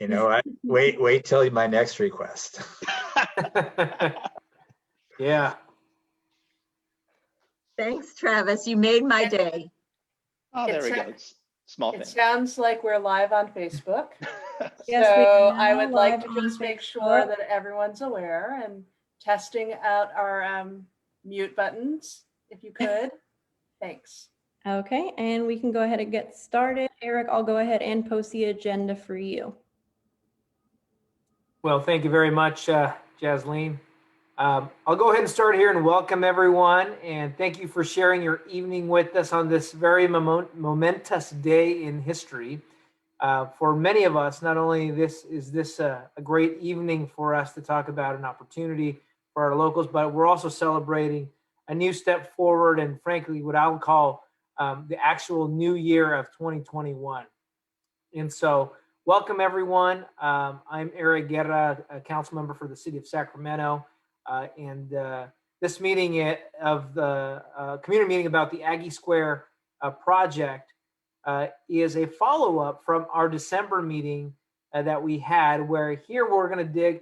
You know, wait till my next request. Yeah. Thanks, Travis. You made my day. Oh, there we go. Small It thing. sounds like we're live on Facebook. Yes, we So are I would like live to on just make sure Facebook. that everyone's aware and testing out our mute buttons, if you could. Thanks. Okay, and we can go ahead and get started. Eric, I'll go ahead and post the agenda for you. Well, thank you very much, Jasleen. I'll go ahead and start here and welcome everyone. And thank you for sharing your evening with us on this very momentous day in history. For many of us, not only is this a great evening for us to talk about an opportunity for our locals, but we're also celebrating a new step forward and frankly, what I would call the actual new year of 2021. And so welcome everyone. I'm Eric Guerra, a council member for the city of Sacramento. This meeting of the community meeting about the Aggie Square project is a follow-up from our December meeting that we had, where here we're going to dig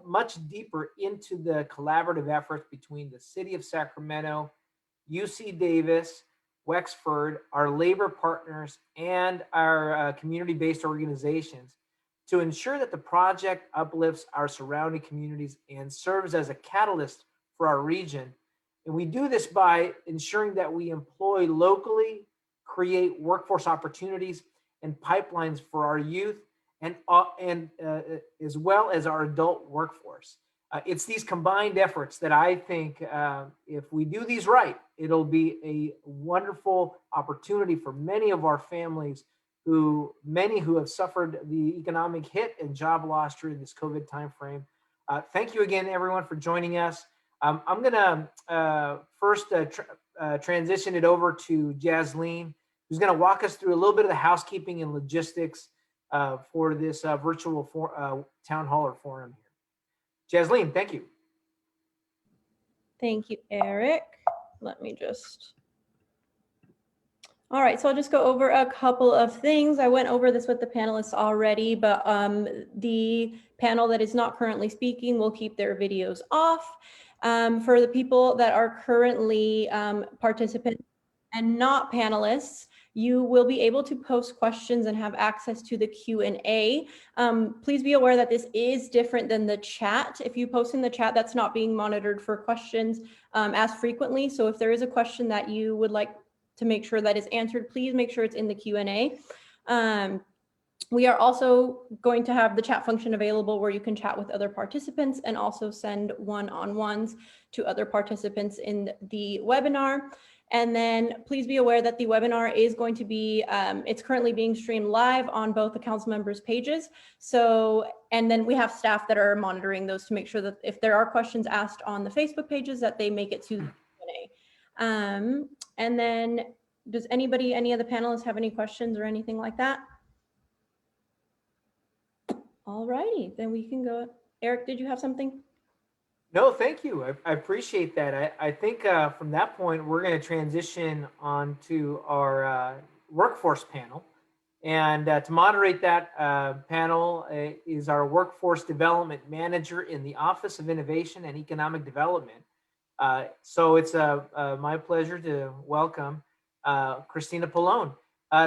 much deeper into the collaborative efforts between the city of Sacramento, UC Davis, Wexford, our labor partners, and our community-based organizations to ensure that the project uplifts our surrounding communities and serves as a catalyst for our region. And we do this by ensuring that we employ locally, create workforce opportunities and pipelines for our youth and as well as our adult workforce. It's these combined efforts that I think if we do these right, it'll be a wonderful opportunity for many of our families many who have suffered the economic hit and job loss during this COVID timeframe. Thank you again, everyone, for joining us. I'm gonna first transition it over to Jasleen, who's gonna walk us through a little bit of the housekeeping and logistics for this virtual town hall or forum here. Jasleen, thank you. Thank you, Eric. Let me just. All right, so I'll just go over a couple of things. I went over this with the panelists already, but the panel that is not currently speaking will keep their videos off. For the people that are currently participants and not panelists, you will be able to post questions and have access to the Q&A. Please be aware that this is different than the chat. If you post in the chat, that's not being monitored for questions as frequently. So if there is a question that you would like to make sure that is answered, please make sure it's in the Q&A. We are also going to have the chat function available where you can chat with other participants and also send one-on-ones to other participants in the webinar. And then please be aware that the webinar is going to be, it's currently being streamed live on both the council members' pages. So, and then we have staff that are monitoring those to make sure that if there are questions asked on the Facebook pages, that they make it to the Q&A. And then does any of the panelists have any questions or anything like that? All righty, then we can go. Eric, did you have something? No, thank you. I appreciate that. I think from that point, we're going to transition on to our workforce panel. And to moderate that panel is our workforce development manager in the Office of Innovation and Economic Development. So it's my pleasure to welcome Christina Pallone.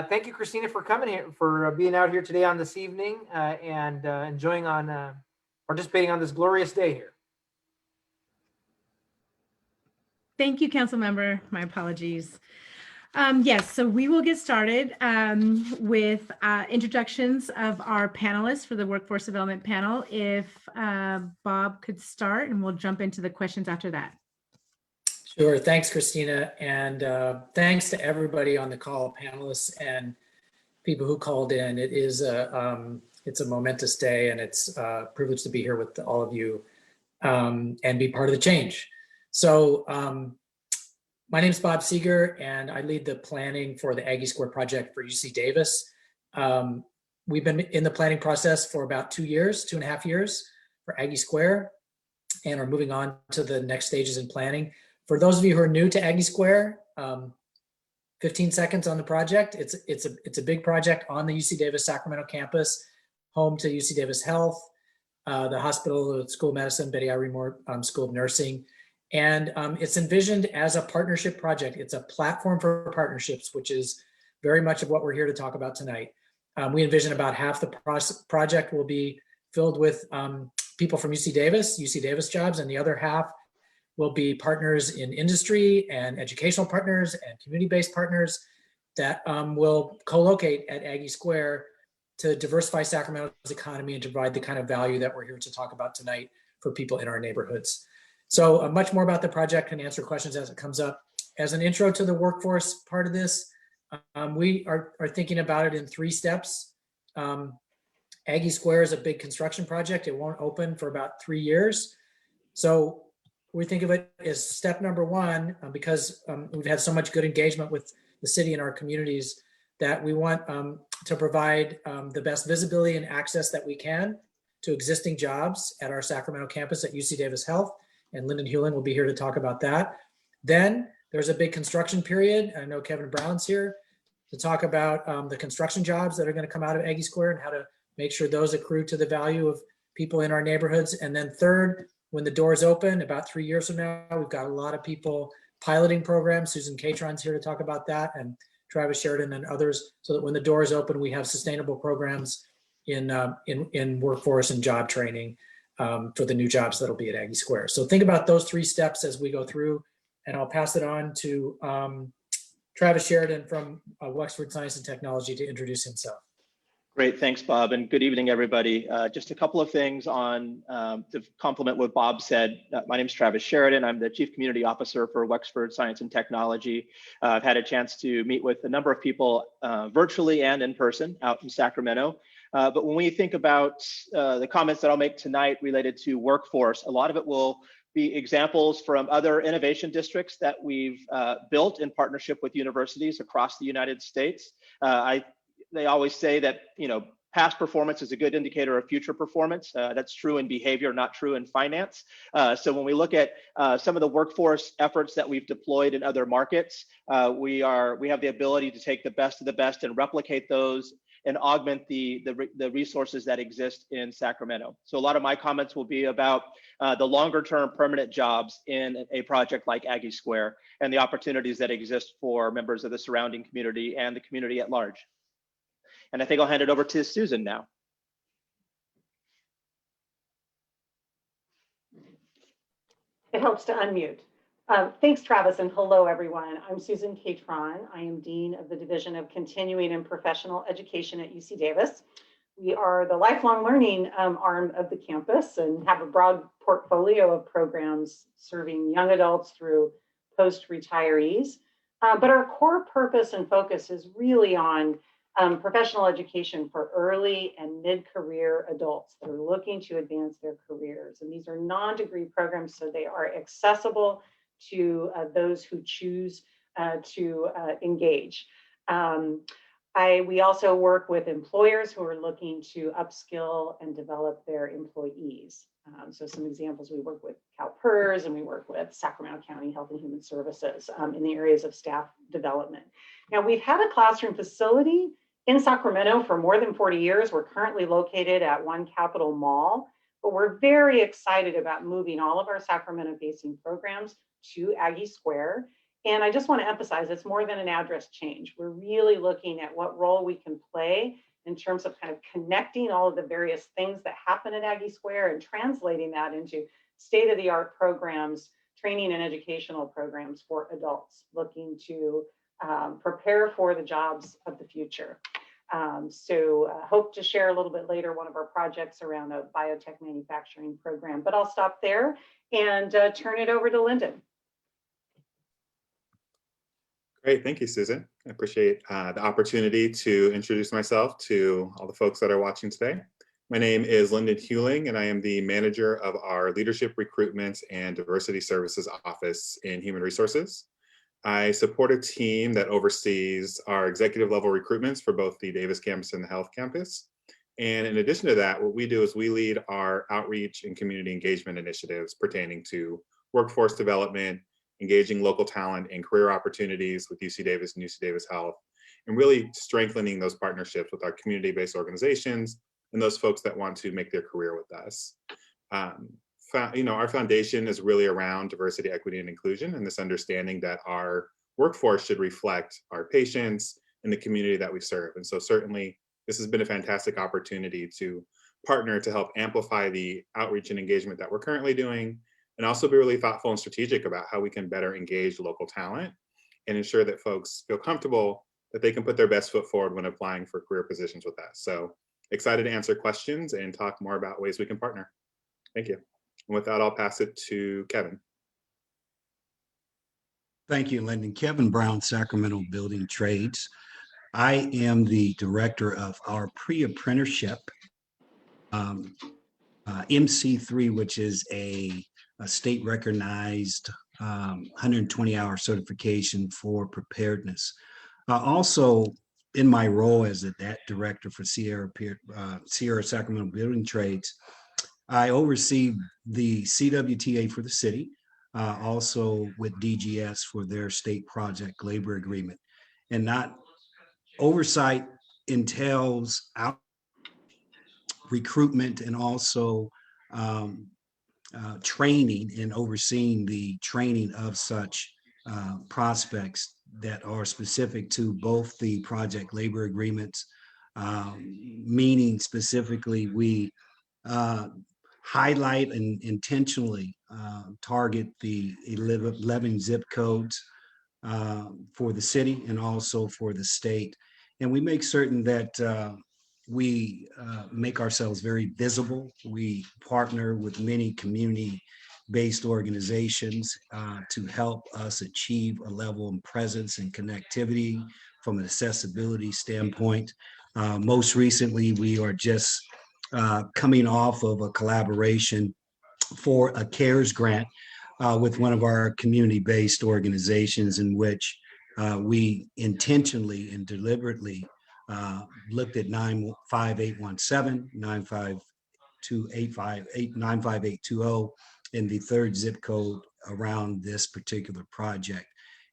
Thank you, Christina, for coming here, for being out here today on this evening and participating on this glorious day here. Thank you, Council Member. My apologies. Yes, so we will get started with introductions of our panelists for the Workforce Development Panel. If Bob could start, and we'll jump into the questions after that. Sure. Thanks, Christina. And thanks to everybody on the call, panelists and people who called in. It is it's a momentous day, and it's a privilege to be here with all of you and be part of the change. So my name is Bob Seeger, and I lead the planning for the Aggie Square project for UC Davis. We've been in the planning process for about 2.5 years for Aggie Square, and are moving on to the next stages in planning. For those of you who are new to Aggie Square, 15 seconds on the project. It's a big project on the UC Davis Sacramento campus. home to UC Davis Health, the Hospital of School of Medicine, Betty Irene Moore School of Nursing. And it's envisioned as a partnership project. It's a platform for partnerships, which is very much of what we're here to talk about tonight. We envision about half the project will be filled with people from UC Davis jobs, and the other half will be partners in industry and educational partners and community-based partners that will co-locate at Aggie Square to diversify Sacramento's economy and to provide the kind of value that we're here to talk about tonight for people in our neighborhoods. So much more about the project, and answer questions as it comes up. As an intro to the workforce part of this, we are thinking about it in 3 steps. Aggie Square is a big construction project. It won't open for about 3 years. So we think of it as step number 1, because we've had so much good engagement with the city and our communities, that we want to provide the best visibility and access that we can to existing jobs at our Sacramento campus at UC Davis Health. And Lyndon Hewlin will be here to talk about that. Then there's a big construction period. I know Kevin Brown's here to talk about the construction jobs that are going to come out of Aggie Square and how to make sure those accrue to the value of people in our neighborhoods. And then third, when the doors open about 3 years from now, we've got a lot of people piloting programs. Susan Catron's here to talk about that, and Travis Sheridan and others, so that when the doors open, we have sustainable programs in workforce and job training for the new jobs that'll be at Aggie Square. So think about those 3 steps as we go through, and I'll pass it on to Travis Sheridan from Wexford Science and Technology to introduce himself. Great, thanks, Bob, and good evening, everybody. Just a couple of things on to complement what Bob said. My name is Travis Sheridan. I'm the Chief Community Officer for Wexford Science and Technology. I've had a chance to meet with a number of people virtually and in person out in Sacramento. But when we think about the comments that I'll make tonight related to workforce, a lot of it will be examples from other innovation districts that we've built in partnership with universities across the United States. They always say that, past performance is a good indicator of future performance. That's true in behavior, not true in finance. So when we look at some of the workforce efforts that we've deployed in other markets, we have the ability to take the best of the best and replicate those and augment the resources that exist in Sacramento. So a lot of my comments will be about the longer term permanent jobs in a project like Aggie Square and the opportunities that exist for members of the surrounding community and the community at large. And I think I'll hand it over to Susan now. It helps to unmute. Thanks, Travis, and hello, everyone. I'm Susan Catron. I am Dean of the Division of Continuing and Professional Education at UC Davis. We are the lifelong learning arm of the campus and have a broad portfolio of programs serving young adults through post-retirees. But our core purpose and focus is really on professional education for early and mid-career adults that are looking to advance their careers. And these are non-degree programs, so they are accessible to those who choose to engage. We also work with employers who are looking to upskill and develop their employees. So some examples, we work with CalPERS and we work with Sacramento County Health and Human Services in the areas of staff development. Now, we've had a classroom facility in Sacramento for more than 40 years. We're currently located at One Capitol Mall, but we're very excited about moving all of our Sacramento-facing programs to Aggie Square. And I just want to emphasize, it's more than an address change. We're really looking at what role we can play in terms of kind of connecting all of the various things that happen at Aggie Square and translating that into state-of-the-art programs, training and educational programs for adults looking to prepare for the jobs of the future. Hope to share a little bit later one of our projects around a biotech manufacturing program, but I'll stop there and turn it over to Lyndon. Great, thank you, Susan. I appreciate the opportunity to introduce myself to all the folks that are watching today. My name is Lyndon Hewling, and I am the manager of our Leadership Recruitment and Diversity Services Office in Human Resources. I support a team that oversees our executive level recruitments for both the Davis campus and the Health campus. And in addition to that, what we do is we lead our outreach and community engagement initiatives pertaining to workforce development, engaging local talent and career opportunities with UC Davis and UC Davis Health, and really strengthening those partnerships with our community-based organizations, and those folks that want to make their career with us. Our foundation is really around diversity, equity, and inclusion, and this understanding that our workforce should reflect our patients and the community that we serve. And so certainly this has been a fantastic opportunity to partner to help amplify the outreach and engagement that we're currently doing, and also be really thoughtful and strategic about how we can better engage local talent and ensure that folks feel comfortable that they can put their best foot forward when applying for career positions with us. So excited to answer questions and talk more about ways we can partner. Thank you. And with that, I'll pass it to Kevin. Thank you, Lyndon. Kevin Brown, Sacramento Building Trades. I am the director of our pre-apprenticeship, MC3, which is a state recognized 120-hour certification for preparedness. Also, in my role as that director for Sierra Sacramento Building Trades, I oversee the CWTA for the city, also with DGS for their state project labor agreement. And that oversight entails recruitment and also training and overseeing the training of such prospects that are specific to both the project labor agreements, meaning specifically we highlight and intentionally target the 11 zip codes for the city and also for the state. And we make certain that we make ourselves very visible. We partner with many community-based organizations to help us achieve a level of presence and connectivity from an accessibility standpoint. Most recently, we are just coming off of a collaboration for a CARES grant with one of our community-based organizations in which we intentionally and deliberately looked at 95817, 95820, and the third zip code around this particular project.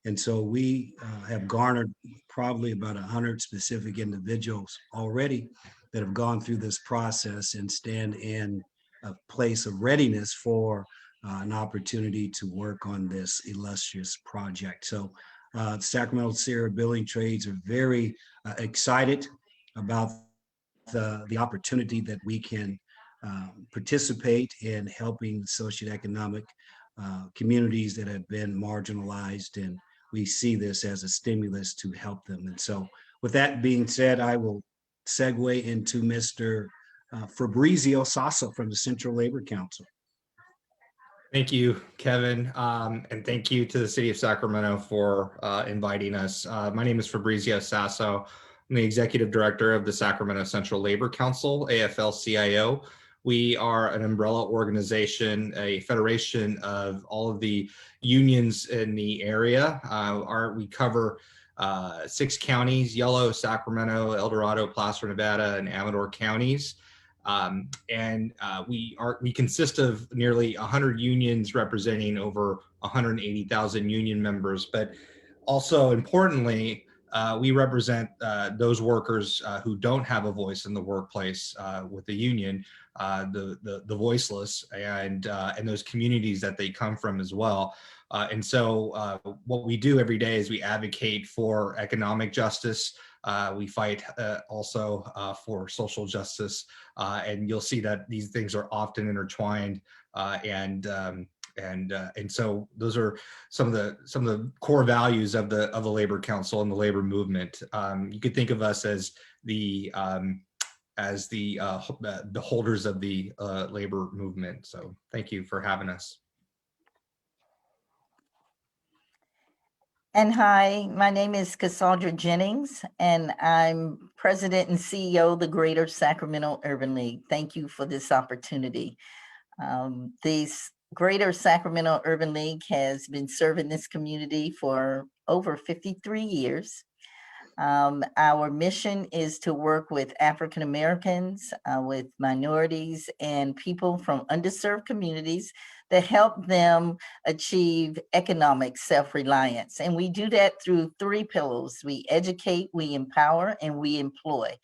And so we have garnered probably about 100 specific individuals already that have gone through this process and stand in a place of readiness for an opportunity to work on this illustrious project. So Sacramento Sierra Building Trades are very excited about the opportunity that we can participate in helping socioeconomic communities that have been marginalized, and we see this as a stimulus to help them. And so with that being said, I will segue into Mr. Fabrizio Sasso from the Central Labor Council. Thank you, Kevin, and thank you to the City of Sacramento for inviting us. My name is Fabrizio Sasso. I'm the Executive Director of the Sacramento Central Labor Council, AFL-CIO. We are an umbrella organization, a federation of all of the unions in the area. We cover 6 counties: Yellow, Sacramento, El Dorado, Placer, Nevada, and Amador counties. We consist of nearly 100 unions representing over 180,000 union members, but also importantly, we represent those workers who don't have a voice in the workplace with the union, the voiceless, and those communities that they come from as well. And so what we do every day is we advocate for economic justice. We fight also for social justice, and you'll see that these things are often intertwined. And so those are some of the core values of the Labor Council and the labor movement. You could think of us as the holders of the labor movement. So thank you for having us. And hi, my name is Cassandra Jennings, and I'm President and CEO of the Greater Sacramento Urban League. Thank you for this opportunity. The Greater Sacramento Urban League has been serving this community for over 53 years. Our mission is to work with African Americans, with minorities, and people from underserved communities to help them achieve economic self-reliance. And we do that through 3 pillars. We educate, we empower, and we employ.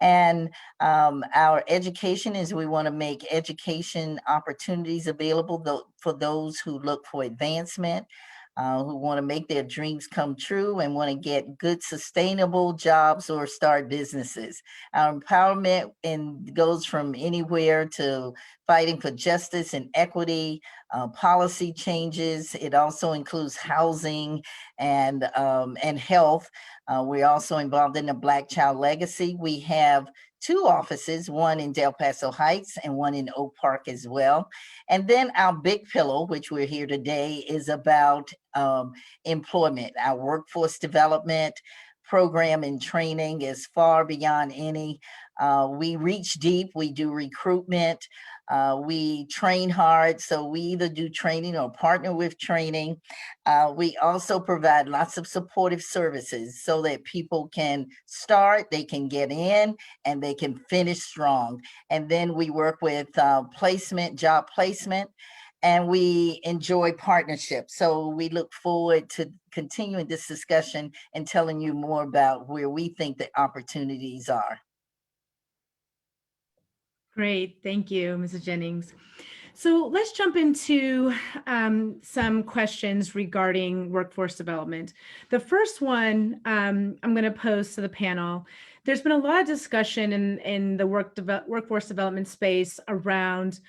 And our education is we want to make education opportunities available for those who look for advancement, who want to make their dreams come true and want to get good, sustainable jobs or start businesses. Our empowerment goes from anywhere to fighting for justice and equity, policy changes. It also includes housing and health. We're also involved in the Black Child Legacy. We have 2 offices, one in Del Paso Heights and one in Oak Park as well. And then our big pillow, which we're here today, is about employment. Our workforce development program and training is far beyond any. We reach deep, we do recruitment, we train hard. So we either do training or partner with training. We also provide lots of supportive services so that people can start, they can get in, and they can finish strong. And then we work with placement, job placement, and we enjoy partnerships. So we look forward to continuing this discussion and telling you more about where we think the opportunities are. Great, thank you, Mrs. Jennings. So let's jump into some questions regarding workforce development. The first one I'm going to pose to the panel. There's been a lot of discussion in the workforce development space around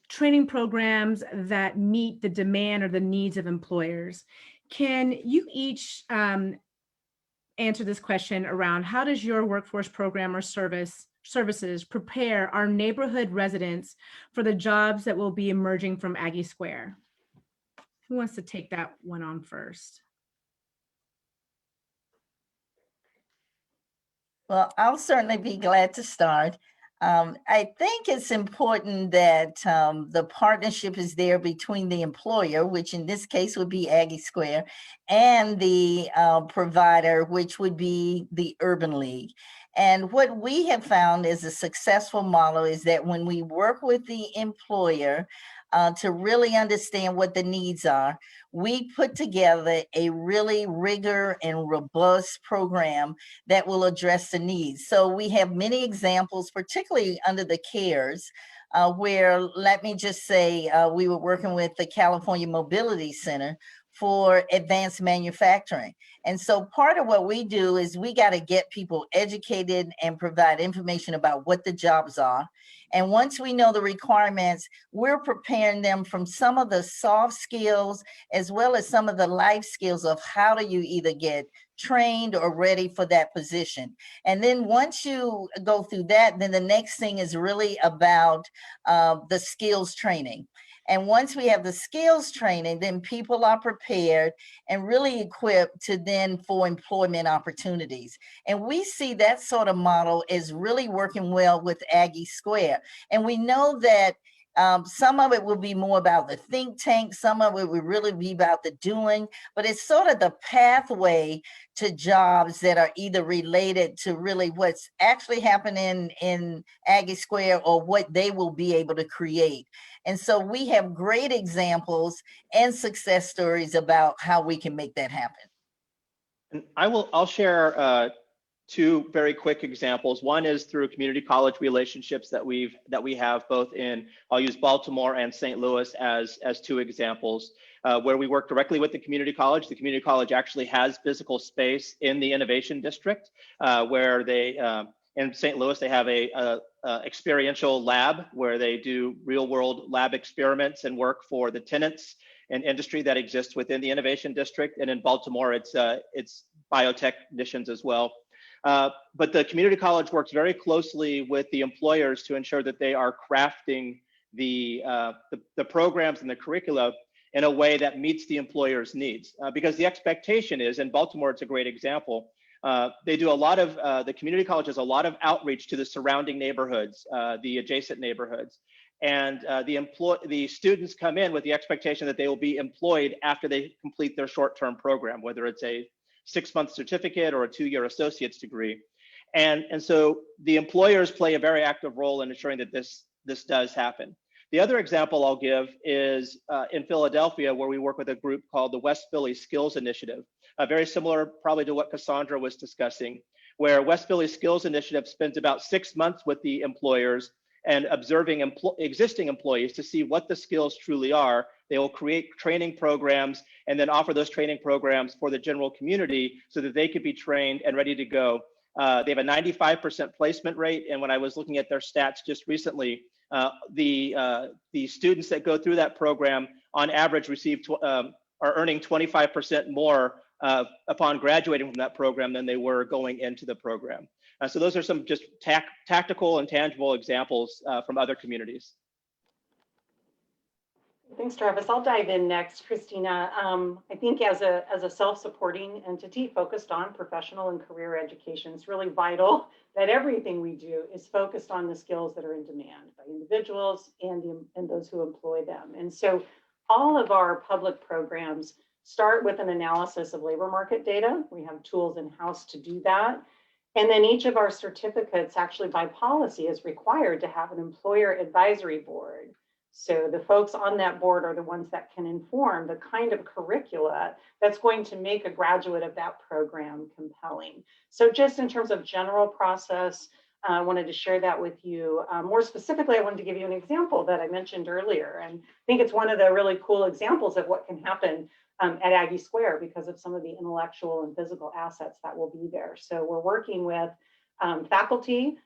training programs that meet the demand or the needs of employers. Can you each answer this question around how does your workforce program or services prepare our neighborhood residents for the jobs that will be emerging from Aggie Square? Who wants to take that one on first? Well, I'll certainly be glad to start. I think it's important that the partnership is there between the employer, which in this case would be Aggie Square, and the provider, which would be the Urban League. And what we have found as a successful model is that when we work with the employer to really understand what the needs are, we put together a really rigor and robust program that will address the needs. So we have many examples, particularly under the CARES, where, let me just say, we were working with the California Mobility Center for advanced manufacturing. And so part of what we do is we got to get people educated and provide information about what the jobs are. And once we know the requirements, we're preparing them from some of the soft skills as well as some of the life skills of how do you either get trained or ready for that position. And then once you go through that, then the next thing is really about the skills training. And once we have the skills training, then people are prepared and really equipped to then for employment opportunities. And we see that sort of model is really working well with Aggie Square. And we know that some of it will be more about the think tank, some of it will really be about the doing, but it's sort of the pathway to jobs that are either related to really what's actually happening in Aggie Square or what they will be able to create. And so we have great examples and success stories about how we can make that happen. And I'll share 2 very quick examples. One is through community college relationships that we have both in, I'll use Baltimore and St. Louis as 2 examples, where we work directly with the community college. The community college actually has physical space in the innovation district, where they, in St. Louis, they have a experiential lab where they do real world lab experiments and work for the tenants and industry that exists within the innovation district. And in Baltimore, it's biotechnicians as well. But the community college works very closely with the employers to ensure that they are crafting the programs and the curricula in a way that meets the employer's needs. Because the expectation is, in Baltimore, it's a great example, they do a lot of, the community college does a lot of outreach to the surrounding neighborhoods, the adjacent neighborhoods. And the students come in with the expectation that they will be employed after they complete their short-term program, whether it's a 6-month certificate or a 2-year associate's degree. And so the employers play a very active role in ensuring that this does happen. The other example I'll give is in Philadelphia, where we work with a group called the West Philly Skills Initiative, very similar probably to what Cassandra was discussing, where West Philly Skills Initiative spends about 6 months with the employers and observing existing employees to see what the skills truly are. They will create training programs and then offer those training programs for the general community so that they could be trained and ready to go. They have a 95% placement rate. And when I was looking at their stats just recently, the students that go through that program on average are earning 25% more upon graduating from that program than they were going into the program. So those are some just tactical and tangible examples from other communities. Thanks, Travis. I'll dive in next, Christina. I think as a self-supporting entity focused on professional and career education, it's really vital that everything we do is focused on the skills that are in demand by individuals and those who employ them. And so all of our public programs start with an analysis of labor market data. We have tools in-house to do that. And then each of our certificates, actually by policy, is required to have an employer advisory board. So the folks on that board are the ones that can inform the kind of curricula that's going to make a graduate of that program compelling. So just in terms of general process, I wanted to share that with you. More specifically, I wanted to give you an example that I mentioned earlier. And I think it's one of the really cool examples of what can happen at Aggie Square because of some of the intellectual and physical assets that will be there. So we're working with faculty,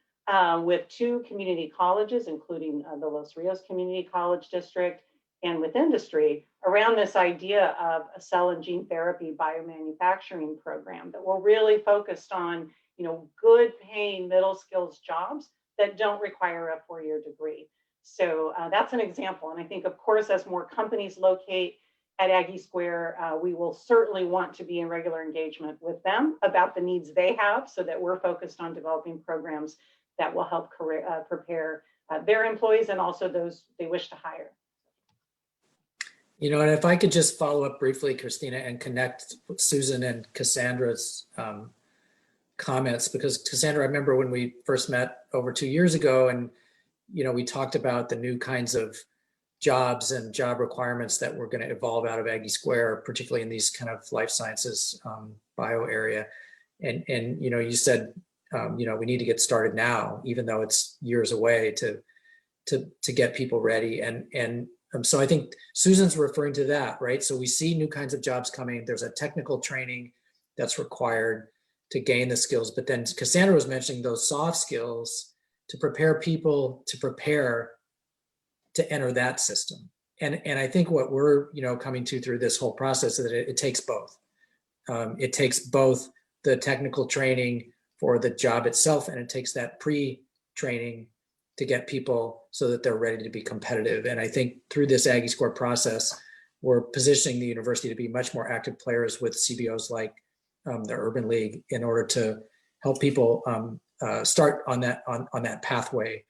with 2 community colleges, including the Los Rios Community College District, and with industry around this idea of a cell and gene therapy biomanufacturing program that will really focused on, good paying middle skills jobs that don't require a 4-year degree. So that's an example. And I think, of course, as more companies locate at Aggie Square, we will certainly want to be in regular engagement with them about the needs they have so that we're focused on developing programs that will help prepare their employees and also those they wish to hire. And if I could just follow up briefly, Christina, and connect Susan and Cassandra's comments, because Cassandra, I remember when we first met over 2 years ago, and we talked about the new kinds of jobs and job requirements that were going to evolve out of Aggie Square, particularly in these kind of life sciences bio area. And you said, we need to get started now, even though it's years away to get people ready. And so I think Susan's referring to that, right? So we see new kinds of jobs coming. There's a technical training that's required to gain the skills. But then Cassandra was mentioning those soft skills to prepare people to prepare to enter that system. And I think what we're, coming to through this whole process is that it takes both. It takes both the technical training for the job itself, and it takes that pre-training to get people so that they're ready to be competitive. And I think through this Aggie Square process, we're positioning the university to be much more active players with CBOs like the Urban League in order to help people start on that pathway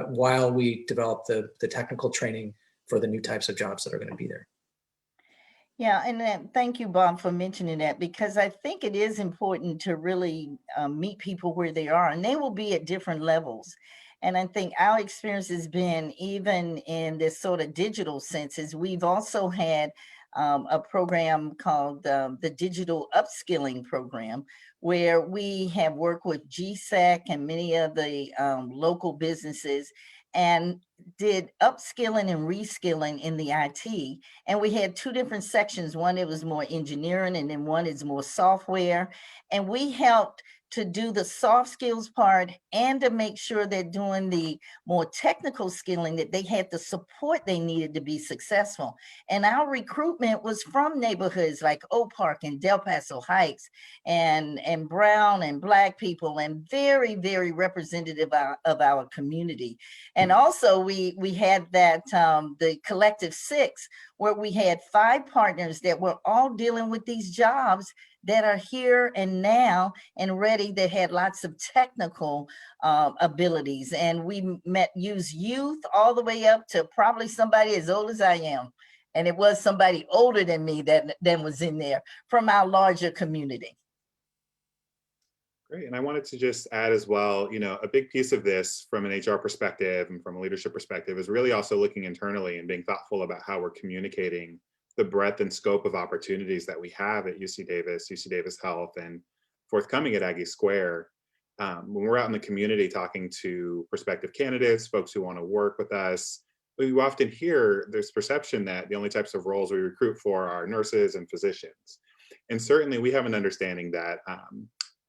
while we develop the technical training for the new types of jobs that are going to be there. Yeah, and thank you, Bob, for mentioning that, because I think it is important to really meet people where they are, and they will be at different levels. And I think our experience has been, even in this sort of digital senses, we've also had a program called the Digital Upskilling Program, where we have worked with GSEC and many of the local businesses and did upskilling and reskilling in the IT. And we had 2 different sections. One, it was more engineering, and then one is more software. And we helped to do the soft skills part and to make sure they're doing the more technical skilling, that they had the support they needed to be successful. And our recruitment was from neighborhoods like Oak Park and Del Paso Heights and brown and Black people, and very, very representative of our community. And also we had that, the Collective 6, where we had 5 partners that were all dealing with these jobs that are here and now and ready, that had lots of technical abilities. And we used youth all the way up to probably somebody as old as I am. And it was somebody older than me that was in there from our larger community. Great. And I wanted to just add as well, a big piece of this from an HR perspective and from a leadership perspective is really also looking internally and being thoughtful about how we're communicating the breadth and scope of opportunities that we have at UC Davis Health, and forthcoming at Aggie Square. when we're out in the community talking to prospective candidates, folks who want to work with us, we often hear there's perception that the only types of roles we recruit for are nurses and physicians. And certainly we have an understanding that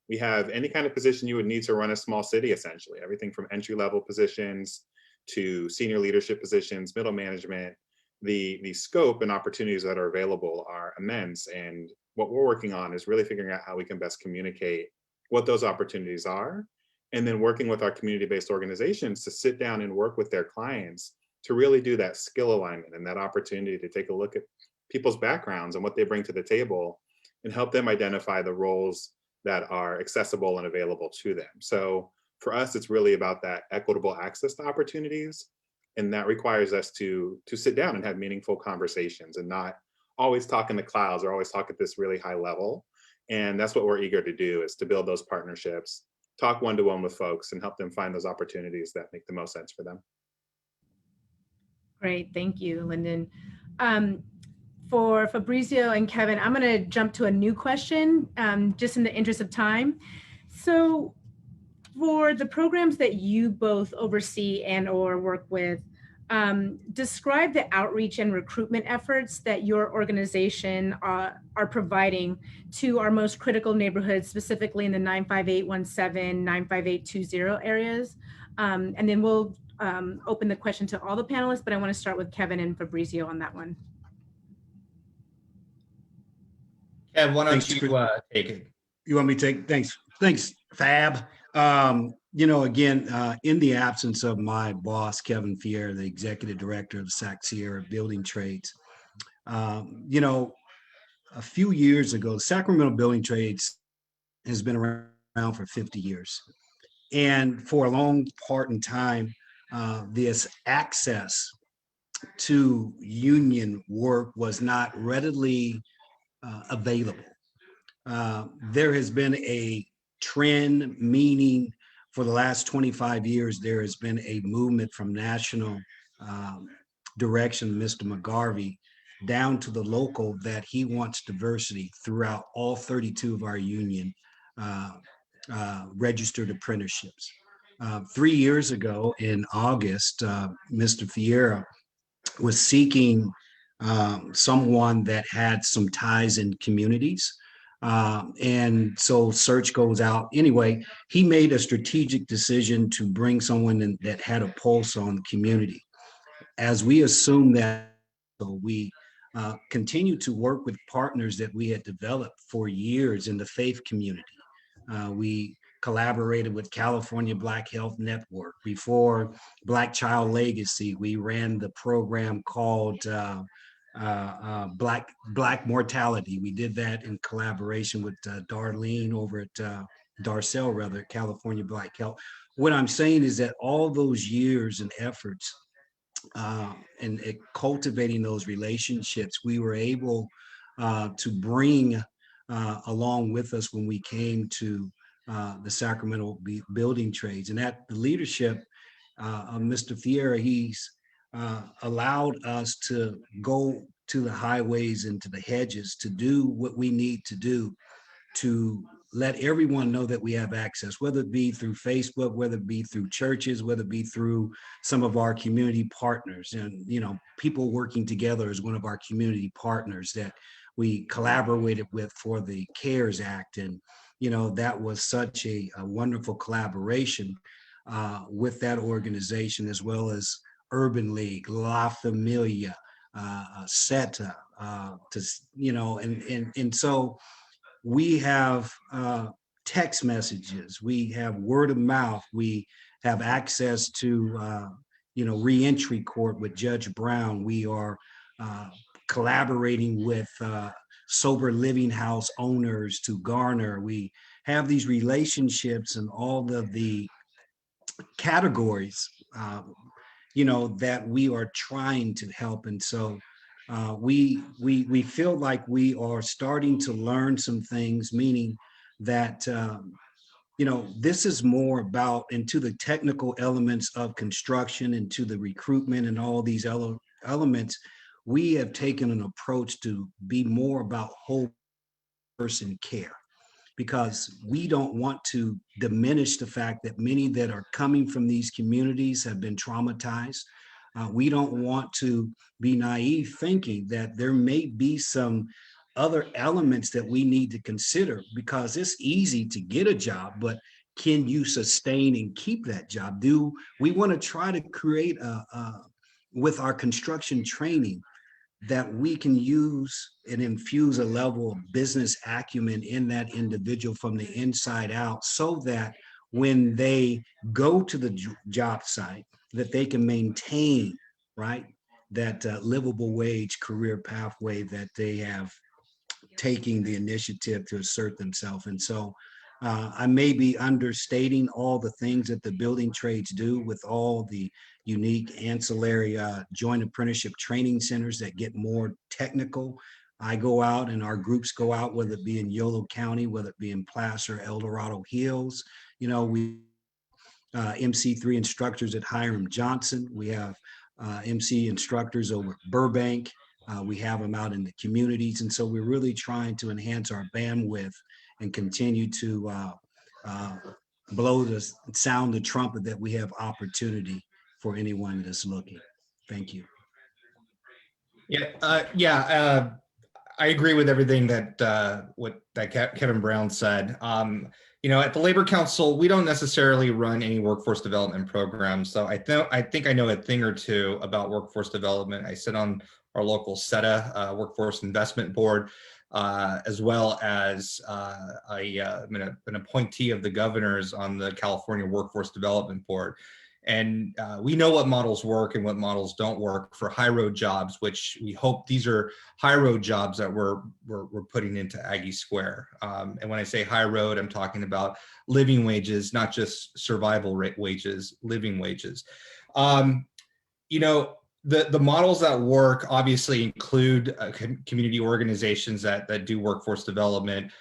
we have any kind of position you would need to run a small city, essentially, everything from entry-level positions to senior leadership positions, middle management. The scope and opportunities that are available are immense. And what we're working on is really figuring out how we can best communicate what those opportunities are, and then working with our community-based organizations to sit down and work with their clients to really do that skill alignment and that opportunity to take a look at people's backgrounds and what they bring to the table and help them identify the roles that are accessible and available to them. So for us, it's really about that equitable access to opportunities. And that requires us to sit down and have meaningful conversations and not always talk in the clouds or always talk at this really high level. And that's what we're eager to do, is to build those partnerships, talk one-to-one with folks and help them find those opportunities that make the most sense for them. Great, thank you, Lyndon. For Fabrizio and Kevin, I'm going to jump to a new question, just in the interest of time. So for the programs that you both oversee and or work with, describe the outreach and recruitment efforts that your organization are providing to our most critical neighborhoods, specifically in the 95817, 95820 areas. And then we'll open the question to all the panelists, but I want to start with Kevin and Fabrizio on that one. Kev, why don't Thanks, you take it? You want me to take? Thanks, Fab. You know, again, in the absence of my boss, Kevin Fier, the executive director of Sac Sierra Building Trades, you know, a few years ago, Sacramento Building Trades has been around for 50 years. And for a long part in time, this access to union work was not readily available. There has been a trend, meaning for the last 25 years, there has been a movement from national direction, Mr. McGarvey, down to the local, that he wants diversity throughout all 32 of our union registered apprenticeships. 3 years ago in August, Mr. Fiera was seeking someone that had some ties in communities. And so search goes out. Anyway, he made a strategic decision to bring someone in that had a pulse on the community. As we assume that, we continue to work with partners that we had developed for years in the faith community. We collaborated with California Black Health Network. Before Black Child Legacy, we ran the program called Black Mortality. We did that in collaboration with Darlene over at Darcel, rather, California Black Health. What I'm saying is that all those years and efforts and cultivating those relationships, we were able to bring along with us when we came to the Sacramento Building Trades. And at the leadership of Mr. Fiera, he's allowed us to go to the highways and to the hedges to do what we need to do to let everyone know that we have access, whether it be through Facebook, whether it be through churches, whether it be through some of our community partners. And, you know, people working together as one of our community partners that we collaborated with for the CARES Act. And, you know, that was such a wonderful collaboration with that organization, as well as Urban League, La Familia, SETA, you know, and so we have text messages, we have word of mouth, we have access to, you know, reentry court with Judge Brown. We are collaborating with sober living house owners to garner. We have these relationships and all of the categories, you know, that we are trying to help. And so we feel like we are starting to learn some things, meaning that, you know, this is more about into the technical elements of construction, into the recruitment and all these elements. We have taken an approach to be more about whole person care. because we don't want to diminish the fact that many that are coming from these communities have been traumatized. We don't want to be naive thinking that there may be some other elements that we need to consider, because it's easy to get a job, but can you sustain and keep that job? Do we want to try to create with our construction training, that we can use and infuse a level of business acumen in that individual from the inside out, so that when they go to the job site, that they can maintain, right, that livable wage career pathway that they have taking the initiative to assert themselves. And so I may be understating all the things that the building trades do with all the unique ancillary joint apprenticeship training centers that get more technical. I go out and our groups go out, whether it be in Yolo County, whether it be in Placer, El Dorado Hills. You know, we MC3 instructors at Hiram Johnson. We have MC instructors over at Burbank. We have them out in the communities. And so we're really trying to enhance our bandwidth and continue to sound the trumpet that we have opportunity for anyone that's looking. Thank you. Yeah, I agree with everything that Kevin Brown said. You know, at the Labor Council, we don't necessarily run any workforce development programs. So I think I know a thing or two about workforce development. I sit on our local SETA Workforce Investment Board, as well as I'm an appointee of the governors on the California Workforce Development Board. And we know what models work and what models don't work for high road jobs, which we hope these are high road jobs that we're putting into Aggie Square. And when I say high road, I'm talking about living wages, not just survival rate wages, living wages. You know, the models that work obviously include community organizations that do workforce development.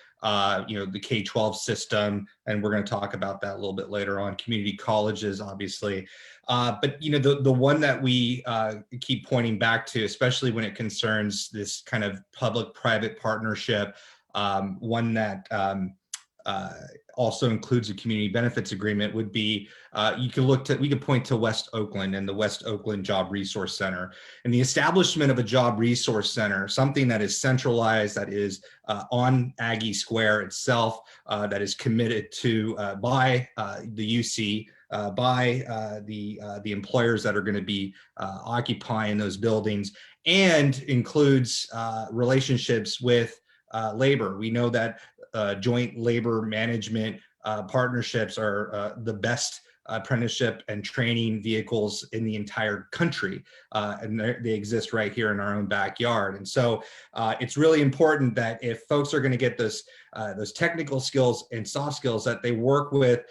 You know, the K-12 system, and we're going to talk about that a little bit later on, community colleges, obviously. But, you know, the one that we keep pointing back to, especially when it concerns this kind of public-private partnership, one that also includes a community benefits agreement, would be, we could point to West Oakland and the West Oakland Job Resource Center, and the establishment of a job resource center, something that is centralized, that is on Aggie Square itself, that is committed to by the UC, by the employers that are going to be occupying those buildings, and includes relationships with labor. We know that joint labor management partnerships are the best apprenticeship and training vehicles in the entire country, and they exist right here in our own backyard. And so it's really important that if folks are going to get those technical skills and soft skills, that they work with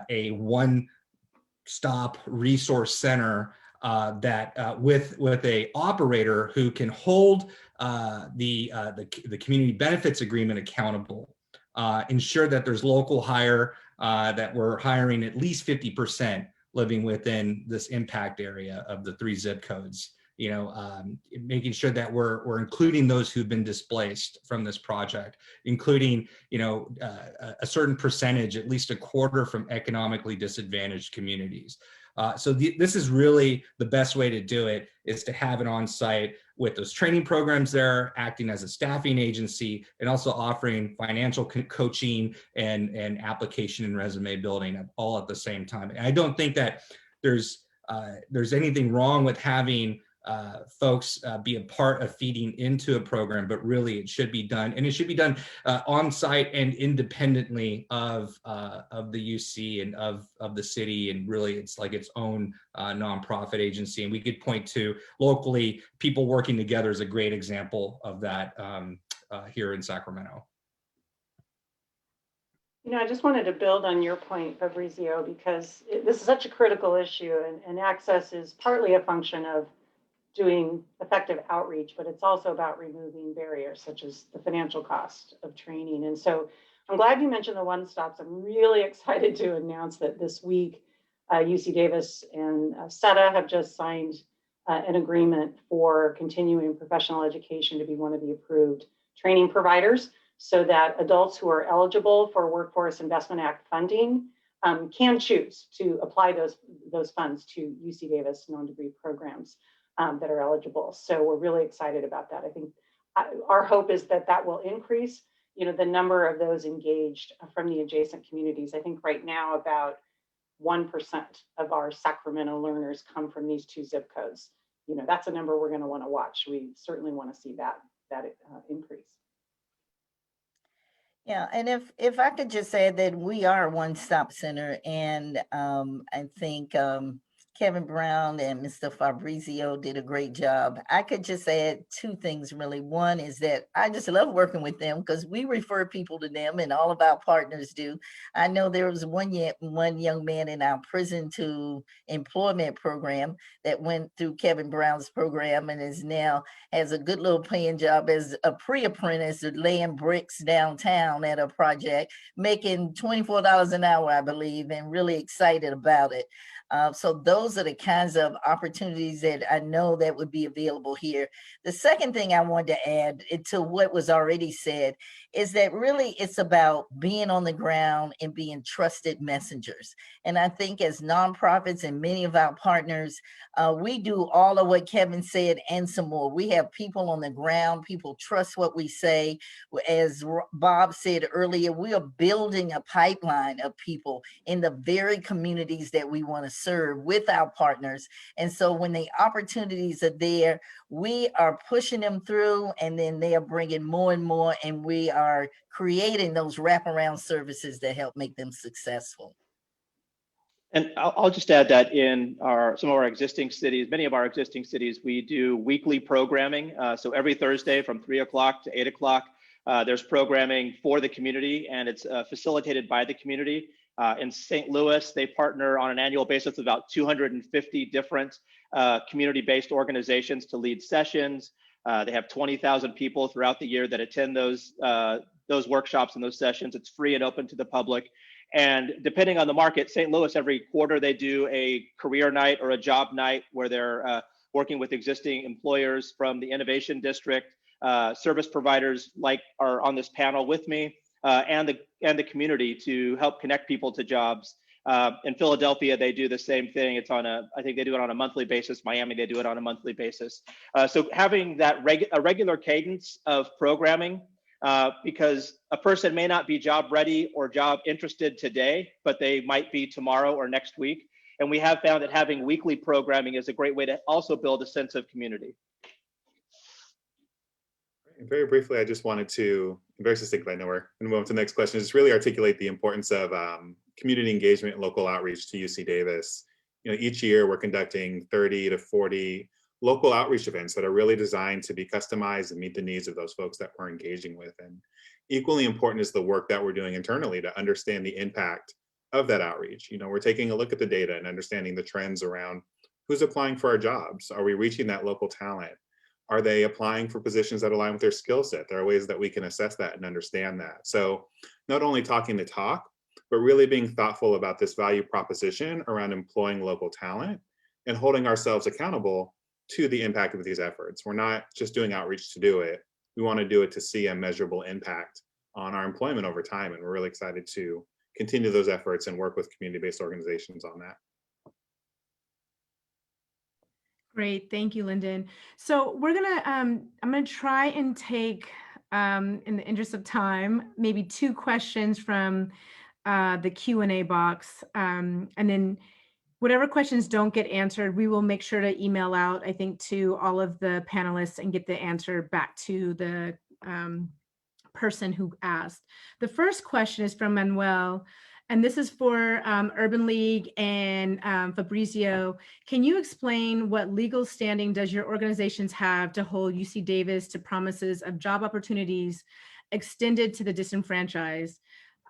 a one-stop resource center that with a operator who can hold the community benefits agreement accountable. Ensure that there's local hire, that we're hiring at least 50% living within this impact area of the 3 zip codes. You know, making sure that we're including those who've been displaced from this project, including, you know, a certain percentage, at least a quarter, from economically disadvantaged communities. So this is really the best way to do it, is to have it on site with those training programs there, acting as a staffing agency, and also offering financial coaching and application and resume building all at the same time. And I don't think that there's anything wrong with having folks be a part of feeding into a program, but really it should be done, and it should be done on site and independently of the UC and of the city, and really it's like its own nonprofit agency. And we could point to locally people working together as a great example of that here in Sacramento. You know, I just wanted to build on your point, Fabrizio, because this is such a critical issue, and access is partly a function of doing effective outreach, but it's also about removing barriers such as the financial cost of training. And so I'm glad you mentioned the one-stops. I'm really excited to announce that this week, UC Davis and SETA have just signed an agreement for continuing professional education to be one of the approved training providers so that adults who are eligible for Workforce Investment Act funding can choose to apply those funds to UC Davis non-degree programs that are eligible. So we're really excited about that. I think our hope is that that will increase, the number of those engaged from the adjacent communities. I think right now about 1% of our Sacramento learners come from these 2 zip codes. That's a number we're going to want to watch. We certainly want to see that increase. Yeah, and if I could just add that we are a one-stop center, and I think Kevin Brown and Mr. Fabrizio did a great job. I could just add 2 things really. One is that I just love working with them because we refer people to them, and all of our partners do. I know there was one young man in our prison to employment program that went through Kevin Brown's program and is now has a good little paying job as a pre-apprentice laying bricks downtown at a project, making $24 an hour, I believe, and really excited about it. So those are the kinds of opportunities that I know that would be available here. The second thing I wanted to add to what was already said is that really it's about being on the ground and being trusted messengers. And I think as nonprofits and many of our partners, we do all of what Kevin said and some more. We have people on the ground, people trust what we say. As Bob said earlier, we are building a pipeline of people in the very communities that we want to serve with our partners. And so when the opportunities are there, we are pushing them through, and then they are bringing more and more, and we are creating those wraparound services that help make them successful. And I'll just add that in some of our existing cities, many of our existing cities, we do weekly programming. So every Thursday from 3 o'clock to 8 o'clock, there's programming for the community, and it's facilitated by the community. In St. Louis, they partner on an annual basis with about 250 different community-based organizations to lead sessions. They have 20,000 people throughout the year that attend those workshops and those sessions. It's free and open to the public. And depending on the market, St. Louis, every quarter they do a career night or a job night where they're working with existing employers from the Innovation District, service providers like are on this panel with me, and the community to help connect people to jobs. In Philadelphia, they do the same thing. It's on I think they do it on a monthly basis. Miami, they do it on a monthly basis. So having that a regular cadence of programming, because a person may not be job ready or job interested today, but they might be tomorrow or next week. And we have found that having weekly programming is a great way to also build a sense of community. Very briefly, I just wanted to, very succinctly, I know we're going to move on to the next question, just really articulate the importance of community engagement and local outreach to UC Davis. Each year we're conducting 30 to 40 local outreach events that are really designed to be customized and meet the needs of those folks that we're engaging with. And equally important is the work that we're doing internally to understand the impact of that outreach. We're taking a look at the data and understanding the trends around who's applying for our jobs. Are we reaching that local talent? Are they applying for positions that align with their skill set? There are ways that we can assess that and understand that. So not only talking the talk, but really being thoughtful about this value proposition around employing local talent and holding ourselves accountable to the impact of these efforts. We're not just doing outreach to do it. We want to do it to see a measurable impact on our employment over time. And we're really excited to continue those efforts and work with community-based organizations on that. Great, thank you, Lyndon. So we're gonna, I'm gonna try and take, in the interest of time, maybe 2 questions from the Q&A box, and then whatever questions don't get answered, we will make sure to email out, I think, to all of the panelists and get the answer back to the person who asked. The first question is from Manuel, and this is for Urban League and Fabrizio. Can you explain what legal standing does your organizations have to hold UC Davis to promises of job opportunities extended to the disenfranchised?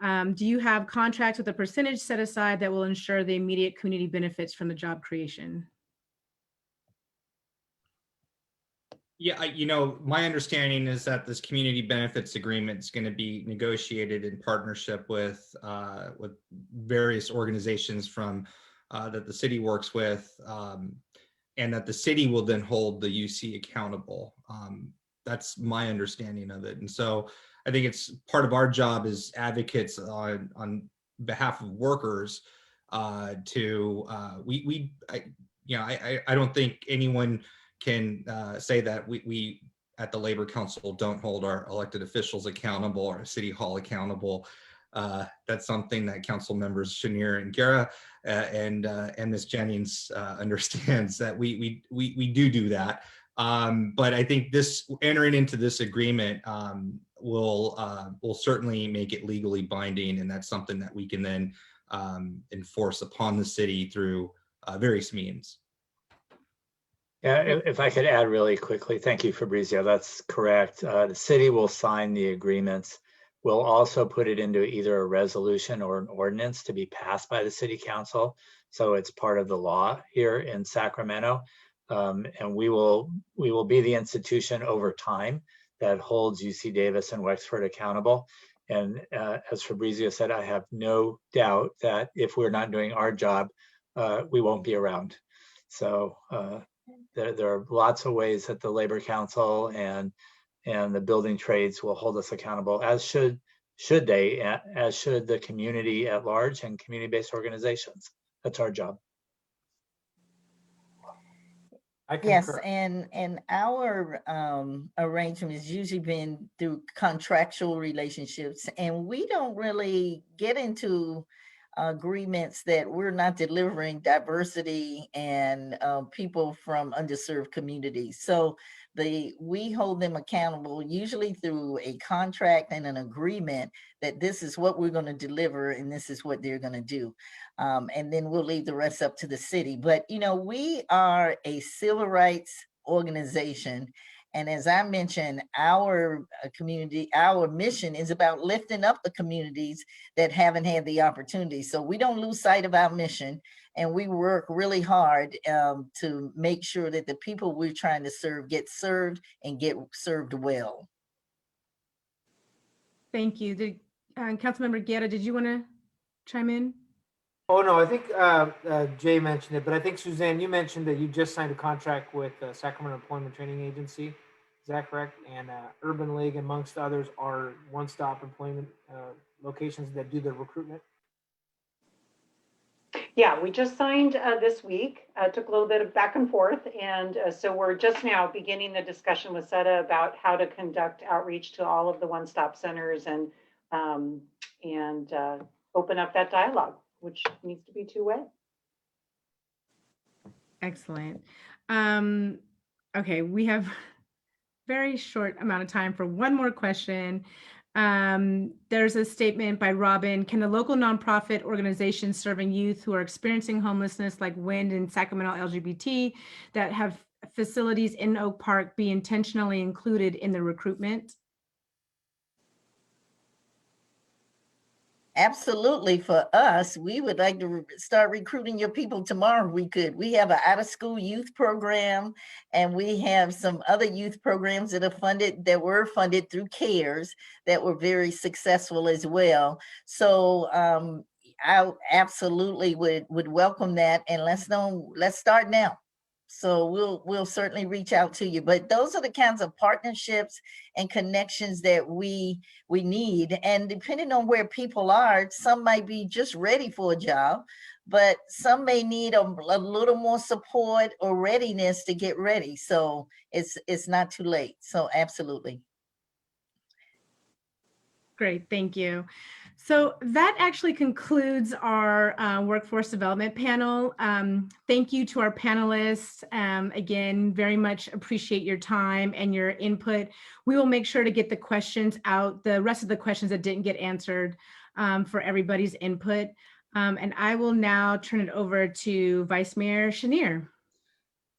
Do you have contracts with a percentage set aside that will ensure the immediate community benefits from the job creation? Yeah, my understanding is that this community benefits agreement is going to be negotiated in partnership with various organizations from that the city works with, and that the city will then hold the UC accountable. That's my understanding of it. And so I think it's part of our job as advocates on behalf of workers I don't think anyone can say that we at the Labor Council don't hold our elected officials accountable or City Hall accountable. That's something that council members Chenier and Guerra and Ms. Jennings understands, that we do that. But I think this entering into this agreement will certainly make it legally binding, and that's something that we can then enforce upon the city through various means. Yeah, if I could add really quickly, thank you, Fabrizio. That's correct. The city will sign the agreements. We'll also put it into either a resolution or an ordinance to be passed by the city council. So it's part of the law here in Sacramento. And we will be the institution over time that holds UC Davis and Wexford accountable. And as Fabrizio said, I have no doubt that if we're not doing our job, we won't be around. So there are lots of ways that the Labor Council and the building trades will hold us accountable, as should they, as should the community at large and community-based organizations. That's our job. Yes, and our arrangement has usually been through contractual relationships, and we don't really get into agreements that we're not delivering diversity and people from underserved communities. So we hold them accountable usually through a contract and an agreement that this is what we're going to deliver and this is what they're going to do. And then we'll leave the rest up to the city. But, you know, we are a civil rights organization. And as I mentioned, our community, our mission is about lifting up the communities that haven't had the opportunity. So we don't lose sight of our mission, and we work really hard to make sure that the people we're trying to serve get served and get served well. Thank you. Councilmember Guerra, did you want to chime in? Oh, no, I think Jay mentioned it, but I think Suzanne, you mentioned that you just signed a contract with the Sacramento Employment Training Agency. Is that correct? And Urban League, amongst others, are one-stop employment locations that do the recruitment. Yeah, we just signed this week. Took a little bit of back and forth. And so we're just now beginning the discussion with SETA about how to conduct outreach to all of the one-stop centers and open up that dialogue, which needs to be two-way. Excellent. Okay, we have very short amount of time for one more question. There's a statement by Robin. Can the local nonprofit organizations serving youth who are experiencing homelessness, like WIND and Sacramento LGBT, that have facilities in Oak Park, be intentionally included in the recruitment? Absolutely. For us, we would like to start recruiting your people tomorrow. We have an out-of-school youth program, and we have some other youth programs that were funded through CARES that were very successful as well. So I absolutely would welcome that, and let's start now. So we'll certainly reach out to you. But those are the kinds of partnerships and connections that we need. And depending on where people are, some might be just ready for a job, but some may need a little more support or readiness to get ready. So it's not too late. So absolutely. Great, thank you. So that actually concludes our workforce development panel. Thank you to our panelists. Again, very much appreciate your time and your input. We will make sure to get the questions out, the rest of the questions that didn't get answered, for everybody's input. And I will now turn it over to Vice Mayor Chenier.